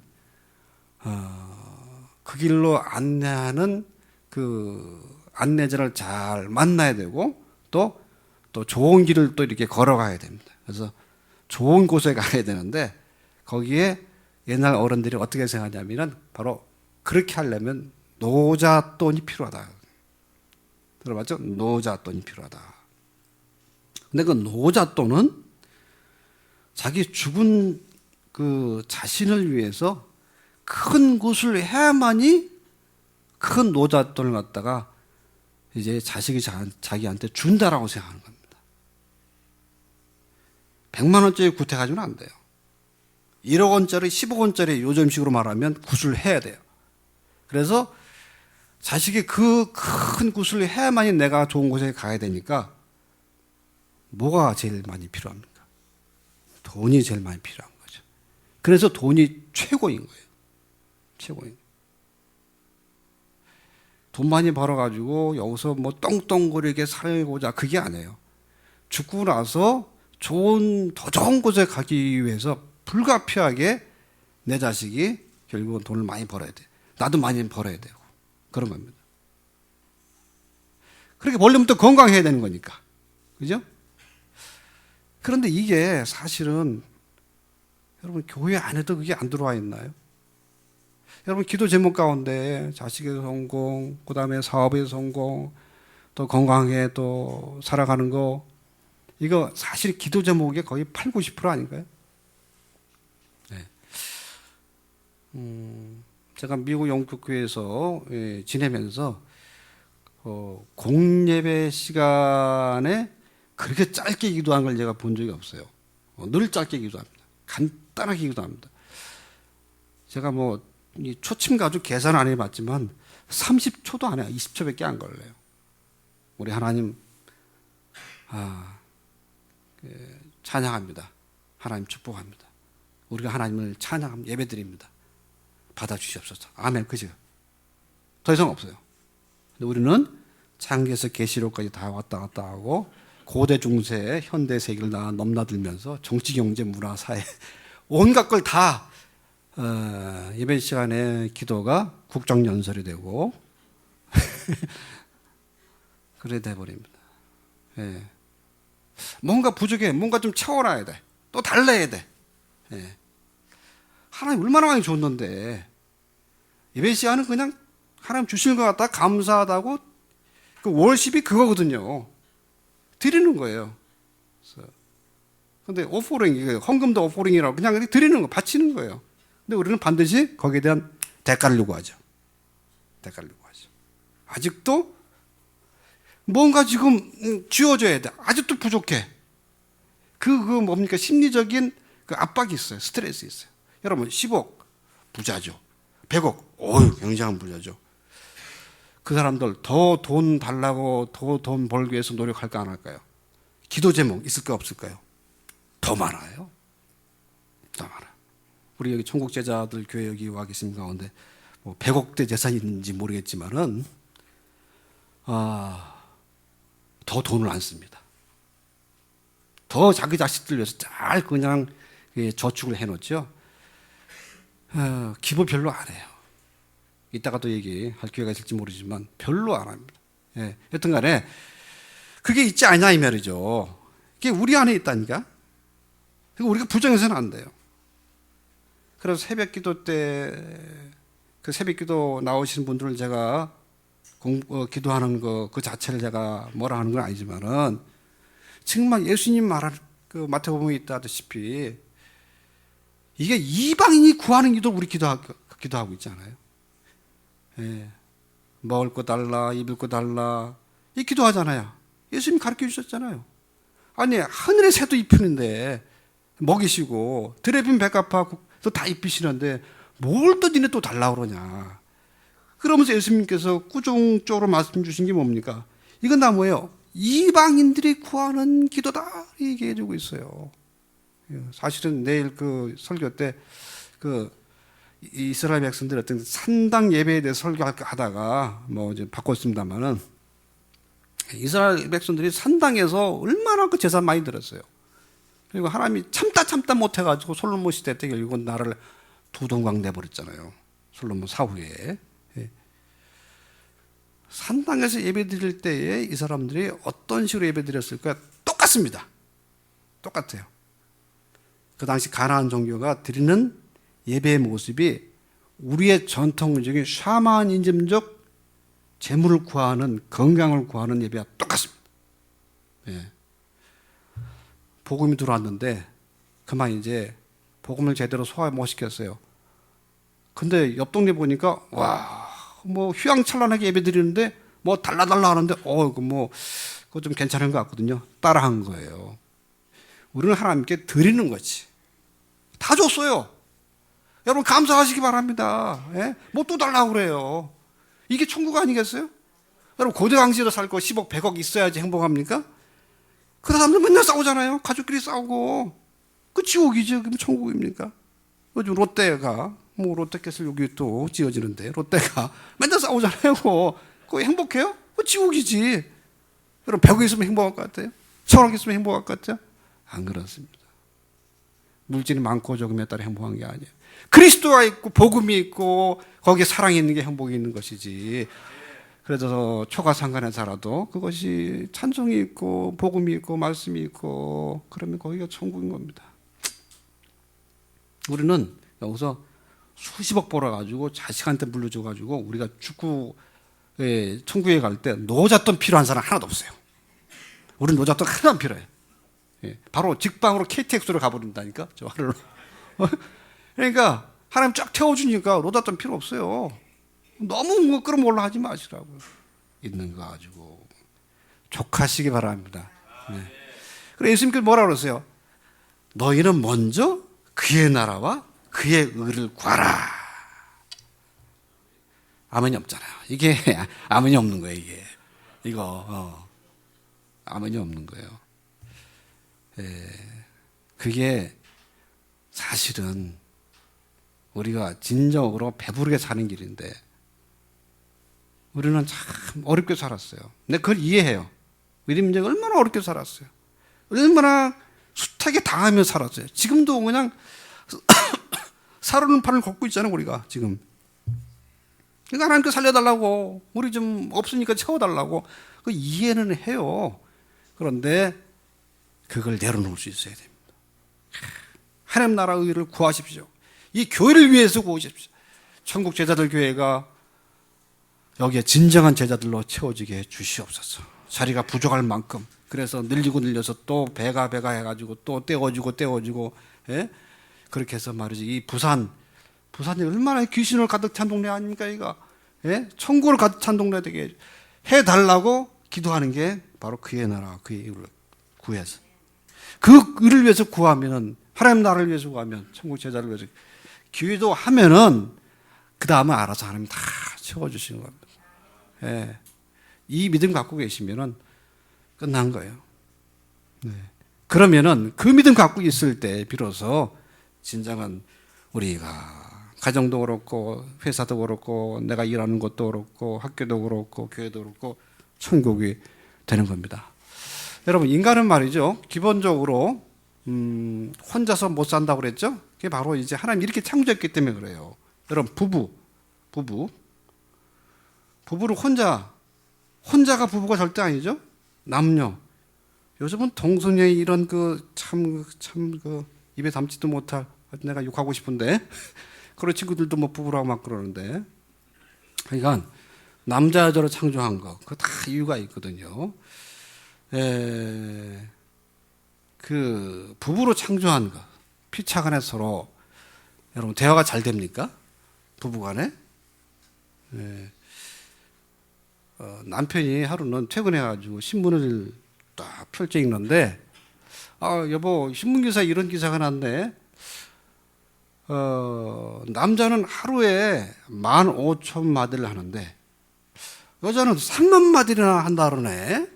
그 길로 안내하는 그 안내자를 잘 만나야 되고 또 좋은 길을 또 이렇게 걸어가야 됩니다. 그래서 좋은 곳에 가야 되는데 거기에 옛날 어른들이 어떻게 생각하냐면은 바로 그렇게 하려면 노잣돈이 필요하다. 들어봤죠? 노잣돈이 필요하다. 근데 그 노잣돈은 자기 죽은 그 자신을 위해서 큰 곳을 해야만이 큰 노잣돈을 갖다가 이제 자식이 자기한테 준다라고 생각하는 겁니다. 100만 원짜리 구태 가지고는 안 돼요. 1억 원짜리, 10억 원짜리 요즘식으로 말하면 굿을 해야 돼요. 그래서 자식이 그 큰 굿을 해야만이 내가 좋은 곳에 가야 되니까 뭐가 제일 많이 필요합니까? 돈이 제일 많이 필요한 거죠. 그래서 돈이 최고인 거예요. 최고인. 돈 많이 벌어가지고 여기서 뭐 떵떵거리게 살고자 그게 아니에요. 죽고 나서 더 좋은 곳에 가기 위해서 불가피하게 내 자식이 결국은 돈을 많이 벌어야 돼. 나도 많이 벌어야 되고. 그런 겁니다. 그렇게 벌려면 또 건강해야 되는 거니까. 그죠? 그런데 이게 사실은 여러분 교회 안에도 그게 안 들어와 있나요? 여러분 기도 제목 가운데 자식의 성공, 그 다음에 사업의 성공, 또 건강하게 또 살아가는 거 이거 사실 기도 제목의 거의 8, 90% 아닌가요? 네. 제가 미국 영국교회에서 지내면서 공예배 시간에 그렇게 짧게 기도한 걸 제가 본 적이 없어요. 늘 짧게 기도합니다. 간단하게 기도합니다. 제가 이 초침 가지고 계산 안 해봤지만 30초도 안 해요. 20초밖에 안 걸려요. 우리 하나님 찬양합니다. 하나님 축복합니다. 우리가 하나님을 찬양합니다. 예배드립니다. 받아주시옵소서. 아멘. 그죠? 더 이상 없어요. 근데 우리는 창기에서 계시록까지 다 왔다 갔다 하고 고대 중세 현대 세계를 다 넘나들면서 정치 경제 문화 사회 온갖 걸 다 예배 시간에 기도가 국정연설이 되고 그래 돼버립니다. 예. 뭔가 부족해. 뭔가 좀 채워놔야 돼. 또 달래야 돼. 예. 하나님 얼마나 많이 줬는데 예배 시간은 그냥 하나님 주시는 것 같다 감사하다고 그 월십이 그거거든요. 드리는 거예요. 그런데 오퍼링, 헌금도 오퍼링이라고 그냥 드리는 거, 바치는 거예요. 근데 우리는 반드시 거기에 대한 대가를 요구하죠. 대가를 요구하죠. 아직도 뭔가 지금 쥐어줘야 돼. 아직도 부족해. 뭡니까? 심리적인 그 압박이 있어요. 스트레스 있어요. 여러분, 10억 부자죠. 100억, 어휴, 굉장한 부자죠. 그 사람들 더 돈 달라고 더 돈 벌기 위해서 노력할까 안 할까요? 기도 제목 있을까 없을까요? 더 많아요. 더 많아요. 우리 여기 천국 제자들 교회 여기 와 계신 가운데 100억대 재산이 있는지 모르겠지만은 더 돈을 안 씁니다. 더 자기 자식들 위해서 잘 그냥 저축을 해놓죠. 기부 별로 안 해요. 이따가 또 얘기할 기회가 있을지 모르지만 별로 안 합니다. 예, 여튼 간에 그게 있지 않냐 이 말이죠. 그게 우리 안에 있다니까. 그리고 우리가 부정해서는 안 돼요. 그래서 새벽 기도 때 그 새벽 기도 나오시는 분들을 제가 기도하는 그 자체를 제가 뭐라 하는 건 아니지만은 정말 예수님 말할 그 마태복음에 있다시피 이게 이방인이 구하는 기도 우리 기도하고 있잖아요. 예. 먹을 거 달라, 입을 거 달라 이 기도하잖아요. 예수님 가르쳐 주셨잖아요. 아니 하늘의 새도 입히는데 먹이시고 드레빈 백합화도 다 입히시는데 뭘 또 니네 또 달라 그러냐. 그러면서 예수님께서 꾸중적으로 말씀 주신 게 뭡니까? 이건 다 뭐예요? 이방인들이 구하는 기도다 얘기해 주고 있어요. 사실은 내일 그 설교 때 그 이스라엘 백성들 어떤 산당 예배에 대해서 설교하다가 뭐 이제 바꿨습니다만은 이스라엘 백성들이 산당에서 얼마나 그 제사 많이 드렸어요. 그리고 하나님이 참다 못해가지고 솔로몬 시대 때 결국은 나라를 두 동강 내버렸잖아요. 솔로몬 사후에. 산당에서 예배 드릴 때에 이 사람들이 어떤 식으로 예배 드렸을까? 똑같습니다. 똑같아요. 그 당시 가나안 종교가 드리는 예배의 모습이 우리의 전통적인 샤머니즘적 재물을 구하는, 건강을 구하는 예배와 똑같습니다. 예. 복음이 들어왔는데 그만 이제 복음을 제대로 소화 못 시켰어요. 근데 옆 동네 보니까 와, 뭐 휘황찬란하게 예배 드리는데 뭐 달라 하는데 그거 좀 괜찮은 것 같거든요. 따라한 거예요. 우리는 하나님께 드리는 거지. 다 줬어요. 여러분 감사하시기 바랍니다. 예? 뭐 또 달라고 그래요. 이게 천국 아니겠어요? 여러분 고대강시로 살고 10억 100억 있어야지 행복합니까? 그 사람들 맨날 싸우잖아요. 가족끼리 싸우고. 그 지옥이죠. 그럼 천국입니까? 요즘 롯데가 롯데캐슬 여기 또 지어지는데 롯데가 맨날 싸우잖아요. 그거 행복해요? 그거 지옥이지. 여러분 100억 있으면 행복할 것 같아요? 1000억 있으면 행복할 것 같아요? 안 그렇습니다. 물질이 많고 적음에 따라 행복한 게 아니에요. 그리스도가 있고 복음이 있고 거기에 사랑이 있는 게 행복이 있는 것이지. 그래서 초가상간에 살아도 그것이 찬송이 있고 복음이 있고 말씀이 있고 그러면 거기가 천국인 겁니다. 우리는 여기서 수십억 벌어가지고 자식한테 물려줘가지고 우리가 축구에 천국에 갈 때 노잣돈 필요한 사람 하나도 없어요. 우리는 노잣돈 하나도 안 필요해. 바로 직방으로 KTX로 가버린다니까. 저 하루로. 그러니까 하나님 쫙 태워주니까 노잣돈 필요 없어요. 너무 끌어몰라 하지 마시라고. 있는 거 가지고 족하시기 바랍니다. 네. 그래서 예수님께서 뭐라 그러세요? 너희는 먼저 그의 나라와 그의 의를 구하라. 아멘이 없잖아요. 이게 아멘이 없는 거예요. 이게 이거 아멘이 없는 거예요. 그게 사실은 우리가 진정으로 배부르게 사는 길인데 우리는 참 어렵게 살았어요. 근데 그걸 이해해요. 믿음인자가 얼마나 어렵게 살았어요. 얼마나 숱하게 당하며 살았어요. 지금도 그냥 살아오는 판을 걷고 있잖아요. 우리가 지금. 그러니까 하나님께 살려달라고 우리 좀 없으니까 채워달라고 그 이해는 해요. 그런데 그걸 내려놓을 수 있어야 됩니다. 하나님 나라 의를 구하십시오. 이 교회를 위해서 구하십시오. 천국 제자들 교회가 여기에 진정한 제자들로 채워지게 해 주시옵소서. 자리가 부족할 만큼. 그래서 늘려서 또 배가 해가지고 또 떼어지고 예? 그렇게 해서 말이지. 이 부산이 얼마나 귀신을 가득 찬 동네 아닙니까 이거? 예? 천국을 가득 찬 동네 되게 해달라고 기도하는 게 바로 그의 나라 그의 의를 구해서 그 의를 위해서 구하면은 하나님 나라를 위해서 구하면 천국 제자를 위해서 기도하면은 그 다음에 알아서 하나님 다 채워주시는 겁니다. 예. 이 믿음 갖고 계시면은 끝난 거예요. 네. 그러면은 그 믿음 갖고 있을 때 비로소 진정한 우리가 가정도 그렇고 회사도 그렇고 내가 일하는 곳도 그렇고 학교도 그렇고 교회도 그렇고 천국이 되는 겁니다. 여러분 인간은 말이죠. 기본적으로 혼자서 못 산다고 그랬죠. 그게 바로 이제 하나님 이렇게 창조했기 때문에 그래요. 여러분 부부 부부를 혼자가 부부가 절대 아니죠. 남녀. 요즘은 동성애 이런 입에 담지도 못할, 내가 욕하고 싶은데 그런 친구들도 뭐 부부라고 막 그러는데, 그러니까 남자 여자로 창조한 거, 그거 다 이유가 있거든요. 그 부부로 창조한 거, 피차간에 서로, 여러분 대화가 잘 됩니까? 부부간에? 남편이 하루는 퇴근해가지고 신문을 딱 펼쳐 읽는데, 여보, 신문기사에 이런 기사가 났네. 남자는 하루에 15,000마디를 하는데 여자는 30,000마디나 한다 그러네.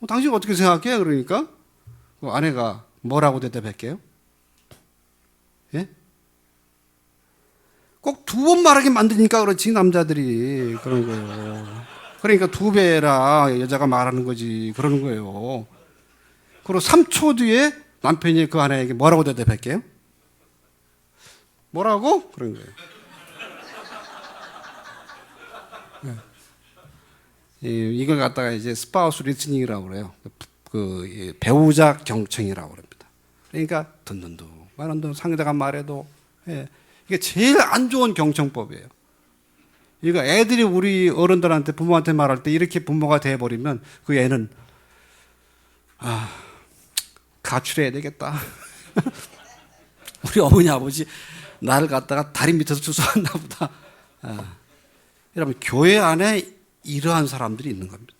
당신 어떻게 생각해? 그러니까 아내가 뭐라고 대답할게요? 예? 꼭 2번 말하게 만드니까 그렇지, 남자들이. 그런 거예요. 그러니까 2배라 여자가 말하는 거지. 그러는 거예요. 그리고 3초 뒤에 남편이 그 아내에게 뭐라고 대답할게요? 뭐라고? 그런 거예요. 이걸 갖다가 이제 스파우스 리스닝이라고 그래요. 배우자 경청이라고 그럽니다. 그러니까 듣는 둥 말하는 둥 상대가 말해도, 이게 제일 안 좋은 경청법이에요. 이거 애들이 우리 어른들한테, 부모한테 말할 때 이렇게 부모가 돼버리면 그 애는 가출해야 되겠다. 우리 어머니 아버지 나를 갖다가 다리 밑에서 주워왔나 보다. 여러분, 교회 안에 이러한 사람들이 있는 겁니다.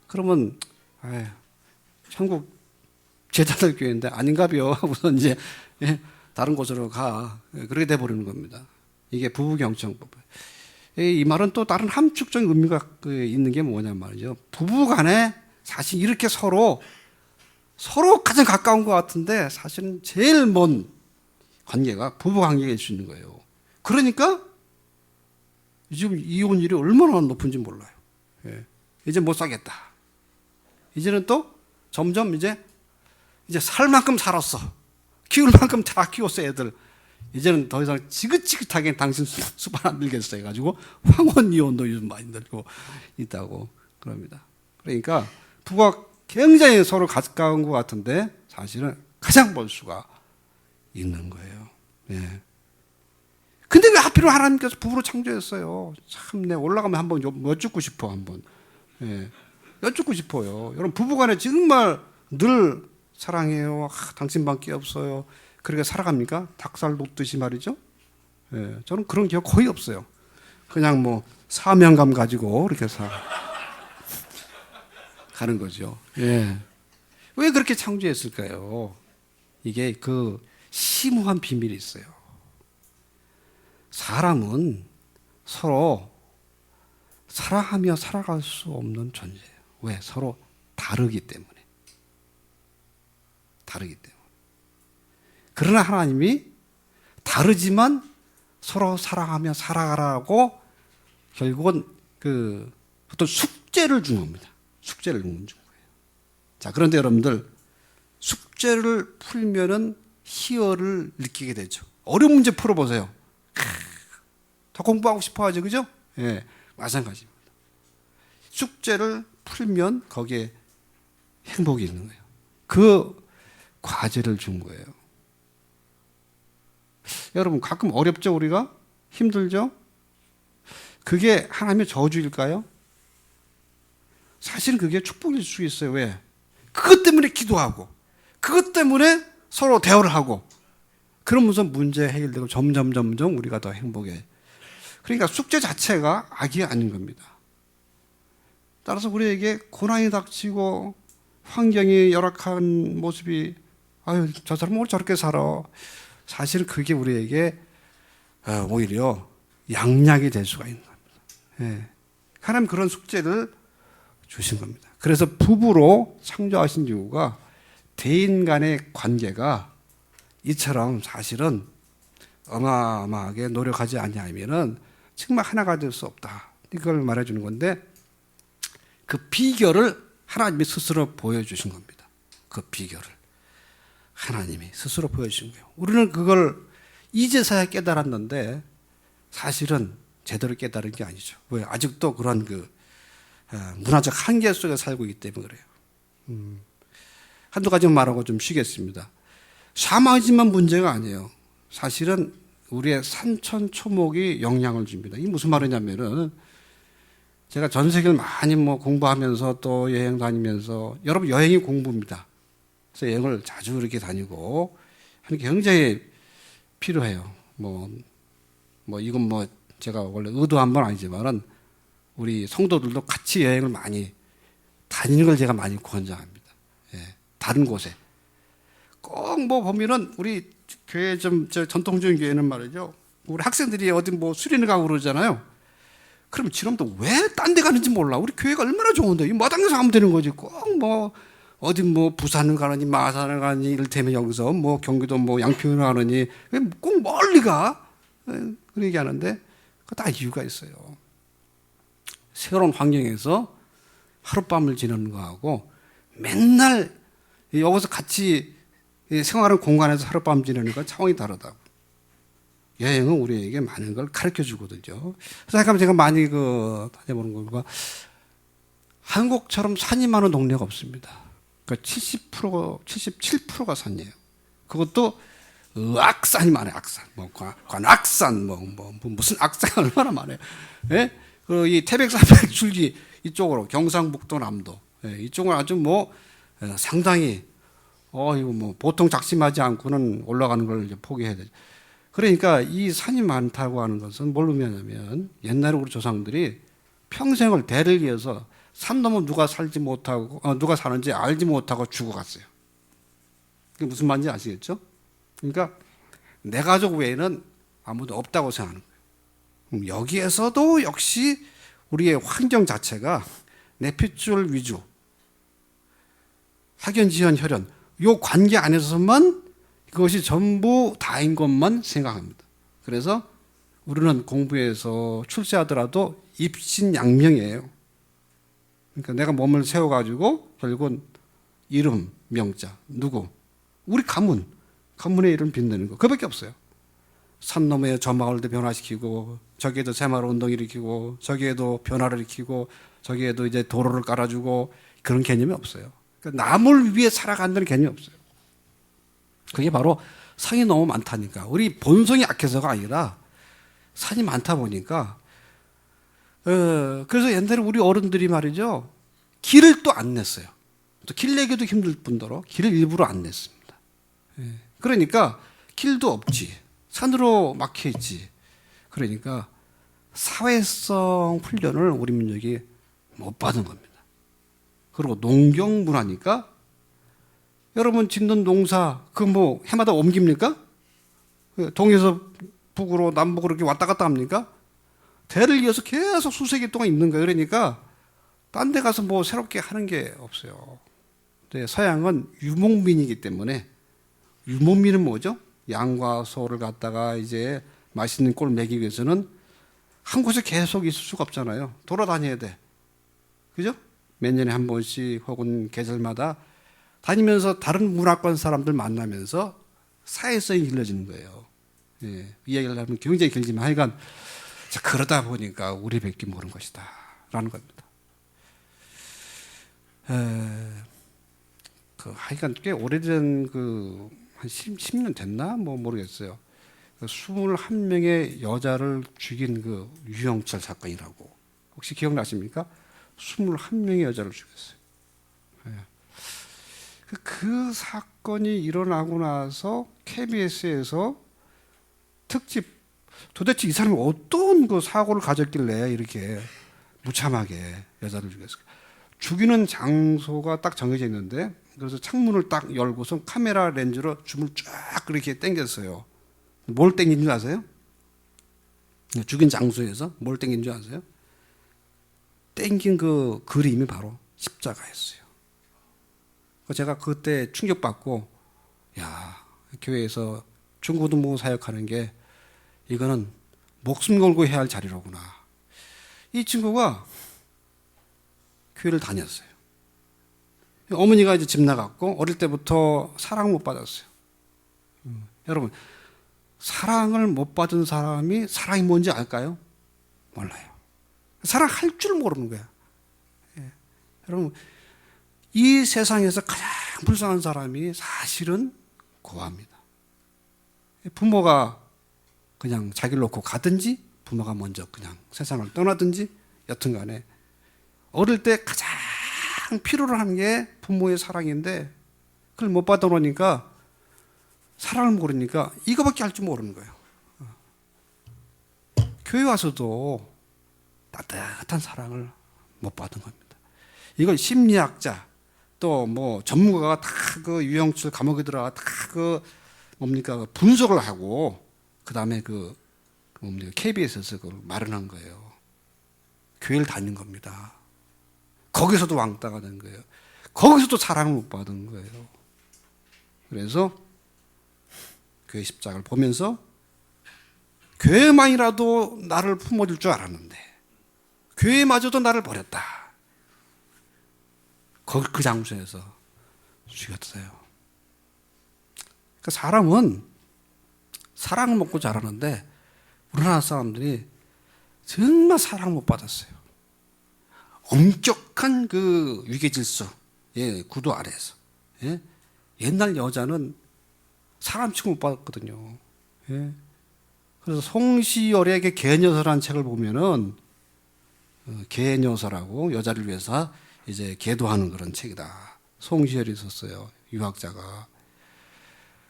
그러면 천국 제자들 교회인데 아닌가벼 하고서 이제 다른 곳으로 가. 그렇게 돼버리는 겁니다. 이게 부부 경청법. 이 말은 또 다른 함축적인 의미가 있는 게 뭐냐 말이죠. 부부 간에 사실 이렇게 서로 가장 가까운 것 같은데 사실은 제일 먼 관계가 부부 관계일 수 있는 거예요. 그러니까 지금 이혼율이 얼마나 높은지 몰라요. 이제 못 사겠다. 이제는 또 점점 이제 살 만큼 살았어. 키울 만큼 다 키웠어, 애들. 이제는 더 이상 지긋지긋하게 당신 수반 안 들겠어 해가지고 황혼 이혼도 요즘 많이 들고 있다고 그럽니다. 그러니까 부부가 굉장히 서로 가까운 것 같은데 사실은 가장 먼 수가 있는 거예요. 근데 왜 하필 하나님께서 부부로 창조했어요? 참, 올라가면 한번 여쭙고 싶어, 한번. 여쭙고 싶어요. 여러분, 부부간에 정말 늘 사랑해요. 당신밖에 없어요. 그렇게 살아갑니까? 닭살 돋듯이 말이죠. 저는 그런 기억 거의 없어요. 그냥 뭐 사명감 가지고 이렇게 가는 거죠. 왜 그렇게 창조했을까요? 이게 그 심오한 비밀이 있어요. 사람은 서로 사랑하며 살아갈 수 없는 존재예요. 왜? 서로 다르기 때문에. 그러나 하나님이 다르지만 서로 사랑하며 살아가라고 결국은 어떤 숙제를 준 겁니다. 숙제를 준 거예요. 자, 그런데 여러분들, 숙제를 풀면은 희열을 느끼게 되죠. 어려운 문제 풀어보세요. 더 공부하고 싶어 하죠, 그죠? 마찬가지입니다. 숙제를 풀면 거기에 행복이 있는 거예요. 그 과제를 준 거예요. 여러분, 가끔 어렵죠, 우리가? 힘들죠? 그게 하나님의 저주일까요? 사실은 그게 축복일 수 있어요. 왜? 그것 때문에 기도하고, 그것 때문에 서로 대화를 하고, 그러면서 문제 해결되고 점점 우리가 더 행복해. 그러니까 숙제 자체가 악이 아닌 겁니다. 따라서 우리에게 고난이 닥치고 환경이 열악한 모습이, 저 사람은 왜 저렇게 살아? 사실 그게 우리에게 오히려 양약이 될 수가 있는 겁니다. 하나님 그런 숙제를 주신 겁니다. 그래서 부부로 창조하신 이유가 대인 간의 관계가 이처럼 사실은 어마어마하게 노력하지 아니하면은 정말 하나가 될 수 없다. 이걸 말해주는 건데, 그 비결을 하나님이 스스로 보여주신 겁니다. 그 비결을 하나님이 스스로 보여주신 거예요. 우리는 그걸 이제서야 깨달았는데 사실은 제대로 깨달은 게 아니죠. 왜? 아직도 그런 문화적 한계 속에 살고 있기 때문에 그래요. 한두 가지만 말하고 좀 쉬겠습니다. 샤머니즘만 문제가 아니에요. 사실은 우리의 산천초목이 영향을 줍니다. 이게 무슨 말이냐면은 제가 전 세계를 많이 공부하면서 또 여행 다니면서 여러분 여행이 공부입니다. 그래서 여행을 자주 이렇게 다니고 하는 게 굉장히 필요해요. 이건 제가 원래 의도한 건 아니지만은 우리 성도들도 같이 여행을 많이 다니는 걸 제가 많이 권장합니다. 예, 다른 곳에. 꼭 보면은 우리 교회 전통적인 교회는 말이죠. 우리 학생들이 어디 수련회 가고 그러잖아요. 그럼 지금도 왜 딴 데 가는지 몰라. 우리 교회가 얼마나 좋은데. 이 마당에서 하면 되는 거지. 꼭 어디 부산을 가느니 마산을 가느니 이를테면 여기서 경기도 양평을 가느니 왜 꼭 멀리 가? 그런 얘기하는데 그거 다 이유가 있어요. 새로운 환경에서 하룻밤을 지내는 거하고 맨날 여기서 같이 생활하는 공간에서 하룻밤 지내는 건 차원이 다르다고. 여행은 우리에게 많은 걸 가르쳐 주거든요. 그래서 제가 많이 다녀보는 거가 한국처럼 산이 많은 동네가 없습니다. 그러니까 70%, 77%가 산이에요. 그것도 악산이 많아요. 악산, 관악산, 무슨 악산이 얼마나 많아요. 예? 이 태백산맥 줄기 이쪽으로 경상북도 남도 이쪽은 아주 상당히 이거 보통 작심하지 않고는 올라가는 걸 이제 포기해야 되죠. 그러니까 이 산이 많다고 하는 것은 뭘 의미하냐면 옛날에 우리 조상들이 평생을 대를 위해서 산 넘어 누가 살지 못하고 누가 사는지 알지 못하고 죽어갔어요. 그게 무슨 말인지 아시겠죠? 그러니까 내 가족 외에는 아무도 없다고 생각하는 거예요. 여기에서도 역시 우리의 환경 자체가 내 핏줄 위주, 학연, 지연, 혈연 요 관계 안에서만 그것이 전부 다인 것만 생각합니다. 그래서 우리는 공부해서 출세하더라도 입신양명이에요. 그러니까 내가 몸을 세워가지고 결국은 이름, 명자, 누구, 우리 가문의 이름 빛내는 거 그밖에 없어요. 산 너머에 저 마을도 변화시키고 저기에도 새마을 운동 일으키고 저기에도 변화를 일으키고 저기에도 이제 도로를 깔아주고 그런 개념이 없어요. 그러니까 남을 위해 살아간다는 개념이 없어요. 그게 바로 산이 너무 많다니까. 우리 본성이 약해서가 아니라 산이 많다 보니까 그래서 옛날에 우리 어른들이 말이죠. 길을 또 안 냈어요. 또 길 내기도 힘들 뿐더러 길을 일부러 안 냈습니다. 그러니까 길도 없지. 산으로 막혀 있지. 그러니까 사회성 훈련을 우리 민족이 못 받은 겁니다. 그리고 농경 문화니까 여러분 짓는 농사 해마다 옮깁니까? 동에서 북으로 남북으로 이렇게 왔다 갔다 합니까? 대를 이어서 계속 수세기 동안 있는 거예요. 그러니까 딴 데 가서 새롭게 하는 게 없어요. 근데 서양은 유목민이기 때문에 유목민은 뭐죠? 양과 소를 갖다가 이제 맛있는 꼴 먹이기 위해서는 한 곳에 계속 있을 수가 없잖아요. 돌아다녀야 돼. 그죠? 몇 년에 한 번씩 혹은 계절마다 다니면서 다른 문화권 사람들 만나면서 사회성이 길러지는 거예요. 예, 이야기를 하면 굉장히 길지만 하여간 그러다 보니까 우리밖에 모르는 것이다 라는 겁니다. 하여간 꽤 오래된 한 10년 됐나? 모르겠어요. 21명의 여자를 죽인 유영철 사건이라고 혹시 기억나십니까? 21명의 여자를 죽였어요. 그 사건이 일어나고 나서 KBS에서 특집 도대체 이 사람이 어떤 사고를 가졌길래 이렇게 무참하게 여자를 죽였을까? 죽이는 장소가 딱 정해져 있는데 그래서 창문을 딱 열고서 카메라 렌즈로 줌을 쫙 그렇게 당겼어요. 뭘 당긴 줄 아세요? 죽인 장소에서 뭘 당긴 줄 아세요? 당긴 그림이 바로 십자가였어요. 제가 그때 충격받고 교회에서 중고등부 사역하는 게 이거는 목숨 걸고 해야 할 자리로구나. 이 친구가 교회를 다녔어요. 어머니가 이제 집 나갔고 어릴 때부터 사랑을 못 받았어요. 여러분 사랑을 못 받은 사람이 사랑이 뭔지 알까요? 몰라요. 사랑할 줄 모르는 거야. 예. 여러분, 이 세상에서 가장 불쌍한 사람이 사실은 고아입니다. 부모가 그냥 자기를 놓고 가든지 부모가 먼저 그냥 세상을 떠나든지 여튼 간에 어릴 때 가장 필요로 하는 게 부모의 사랑인데 그걸 못 받아놓으니까 사랑을 모르니까 이거밖에 할 줄 모르는 거예요. 교회 와서도 따뜻한 사랑을 못 받은 겁니다. 이걸 심리학자 또 뭐 전문가가 다 그 유영철 감옥에 들어가 다 그 뭡니까 분석을 하고 그 다음에 그 뭡니까 KBS에서 그걸 마련한 거예요. 교회를 다닌 겁니다. 거기서도 왕따가 된 거예요. 거기서도 사랑을 못 받은 거예요. 그래서 교회 십자가를 보면서 교회만이라도 나를 품어줄 줄 알았는데 교회마저도 나를 버렸다. 그 장소에서 죽였어요. 그러니까 사람은 사랑을 먹고 자라는데 우리나라 사람들이 정말 사랑을 못 받았어요. 엄격한 그 위계질서의 구도 아래에서. 예? 옛날 여자는 사람 취급 못 받았거든요. 예? 그래서 송시열에게 개녀서라는 책을 보면은 개녀서라고 여자를 위해서 이제 계도하는 그런 책이다. 송시열이 썼어요. 유학자가.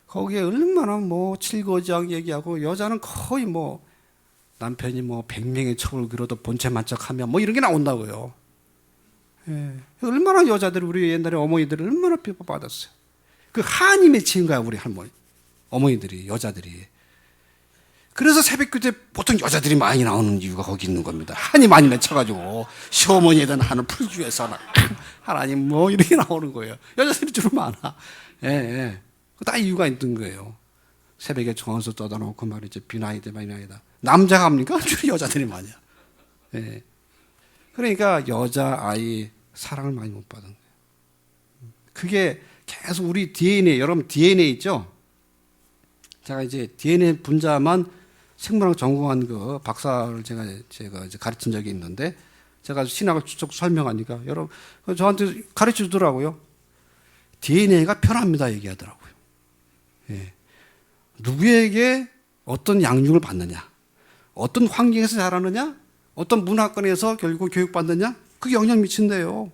거기에 얼마나 뭐 칠거지하게 얘기하고 여자는 거의 뭐 남편이 뭐 100명의 첩을 그려도 본체 만척하면 뭐 이런 게 나온다고요. 예. 얼마나 여자들이 우리 옛날에 어머니들이 얼마나 비판받았어요. 그 한이 맺힌 거야 우리 할머니 어머니들이 여자들이. 그래서 새벽기도에 보통 여자들이 많이 나오는 이유가 거기 있는 겁니다. 한이 많이 맺혀가지고 시어머니에 대한 한을 풀기 위해서 하나님 뭐 이렇게 나오는 거예요. 여자들이 주로 많아. 예, 예. 다 이유가 있는 거예요. 새벽에 정원서 떠다놓고 말이죠. 비나이다 비나이다. 남자가 합니까? 주로 여자들이 많이야. 예. 그러니까 여자 아이 사랑을 많이 못 받은 거예요. 그게 계속 우리 DNA 여러분 DNA 있죠? 제가 이제 DNA 분자만 생물학 전공한 그 박사를 제가 이제 가르친 적이 있는데 제가 신학을 쭉 설명하니까 여러분 저한테 가르쳐 주더라고요. DNA가 편합니다 얘기하더라고요. 예. 누구에게 어떤 양육을 받느냐, 어떤 환경에서 자라느냐, 어떤 문화권에서 결국 교육받느냐, 그게 영향 미친대요.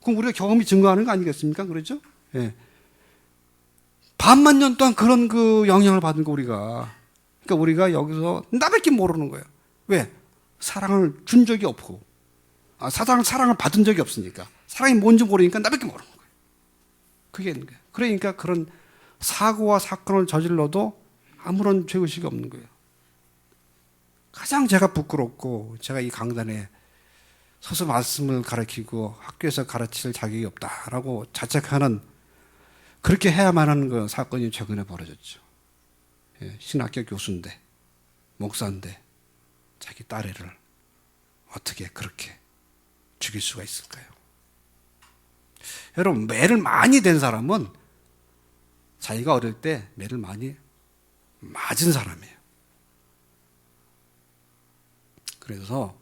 그럼 우리가 경험이 증거하는 거 아니겠습니까? 그렇죠? 예. 반만 년 동안 그런 그 영향을 받은 거 우리가. 그러니까 우리가 여기서 나밖에 모르는 거예요. 왜? 사랑을 준 적이 없고, 사랑을 받은 적이 없으니까. 사랑이 뭔지 모르니까 나밖에 모르는 거예요. 그게 있는 거예요. 그러니까 그런 사고와 사건을 저질러도 아무런 죄의식이 없는 거예요. 가장 제가 부끄럽고 제가 이 강단에 서서 말씀을 가르치고 학교에서 가르칠 자격이 없다라고 자책하는 그렇게 해야만 하는 그 사건이 최근에 벌어졌죠. 예, 신학교 교수인데 목사인데 자기 딸애를 어떻게 그렇게 죽일 수가 있을까요? 여러분 매를 많이 댄 사람은 자기가 어릴 때 매를 많이 맞은 사람이에요. 그래서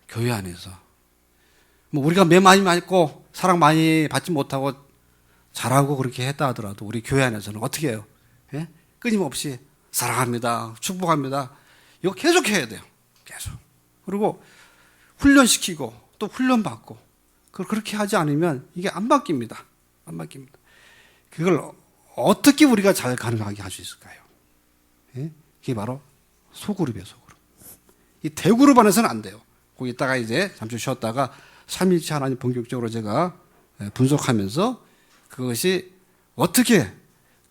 교회 안에서 뭐 우리가 매 많이 맞고 사랑 많이 받지 못하고 잘하고 그렇게 했다 하더라도 우리 교회 안에서는 어떻게 해요? 예? 끊임없이 사랑합니다. 축복합니다. 이거 계속 해야 돼요. 계속. 그리고 훈련시키고 또 훈련받고 그렇게 하지 않으면 이게 안 바뀝니다. 안 바뀝니다. 그걸 어떻게 우리가 잘 가능하게 할 수 있을까요? 예? 그게 바로 소그룹이에요. 소그룹. 이 대그룹 안에서는 안 돼요. 거기다가 이제 잠시 쉬었다가 삼위일체 하나님 본격적으로 제가 분석하면서 그것이 어떻게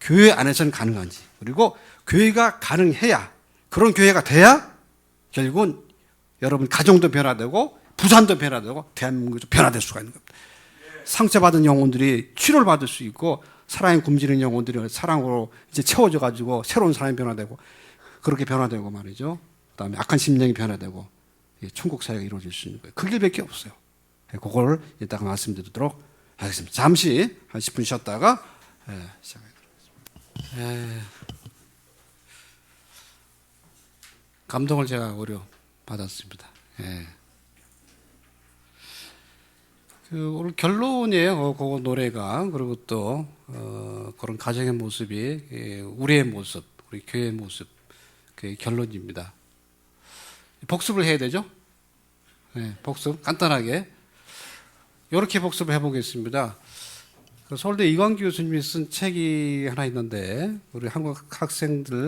교회 안에서는 가능한지 그리고 교회가 가능해야 그런 교회가 돼야 결국은 여러분 가정도 변화되고 부산도 변화되고 대한민국도 변화될 수가 있는 겁니다. 상처받은 영혼들이 치료를 받을 수 있고 사랑에 굶주린 영혼들이 사랑으로 이제 채워져 가지고 새로운 사람이 변화되고 그렇게 변화되고 말이죠. 그다음에 악한 심령이 변화되고 천국 사회가 이루어질 수 있는 거예요. 그 길밖에 없어요. 그걸 이따가 말씀드리도록 하겠습니다. 잠시 한 10분 쉬었다가 시작하도록 하겠습니다. 감동을 제가 오히려 받았습니다. 예. 오늘 결론이에요. 그 노래가. 그리고 또 그런 가정의 모습이 우리의 모습, 우리 교회의 모습, 그게 결론입니다. 복습을 해야 되죠? 네, 복습 간단하게 이렇게 복습을 해보겠습니다. 서울대 이광규 교수님이 쓴 책이 하나 있는데 우리 한국 학생들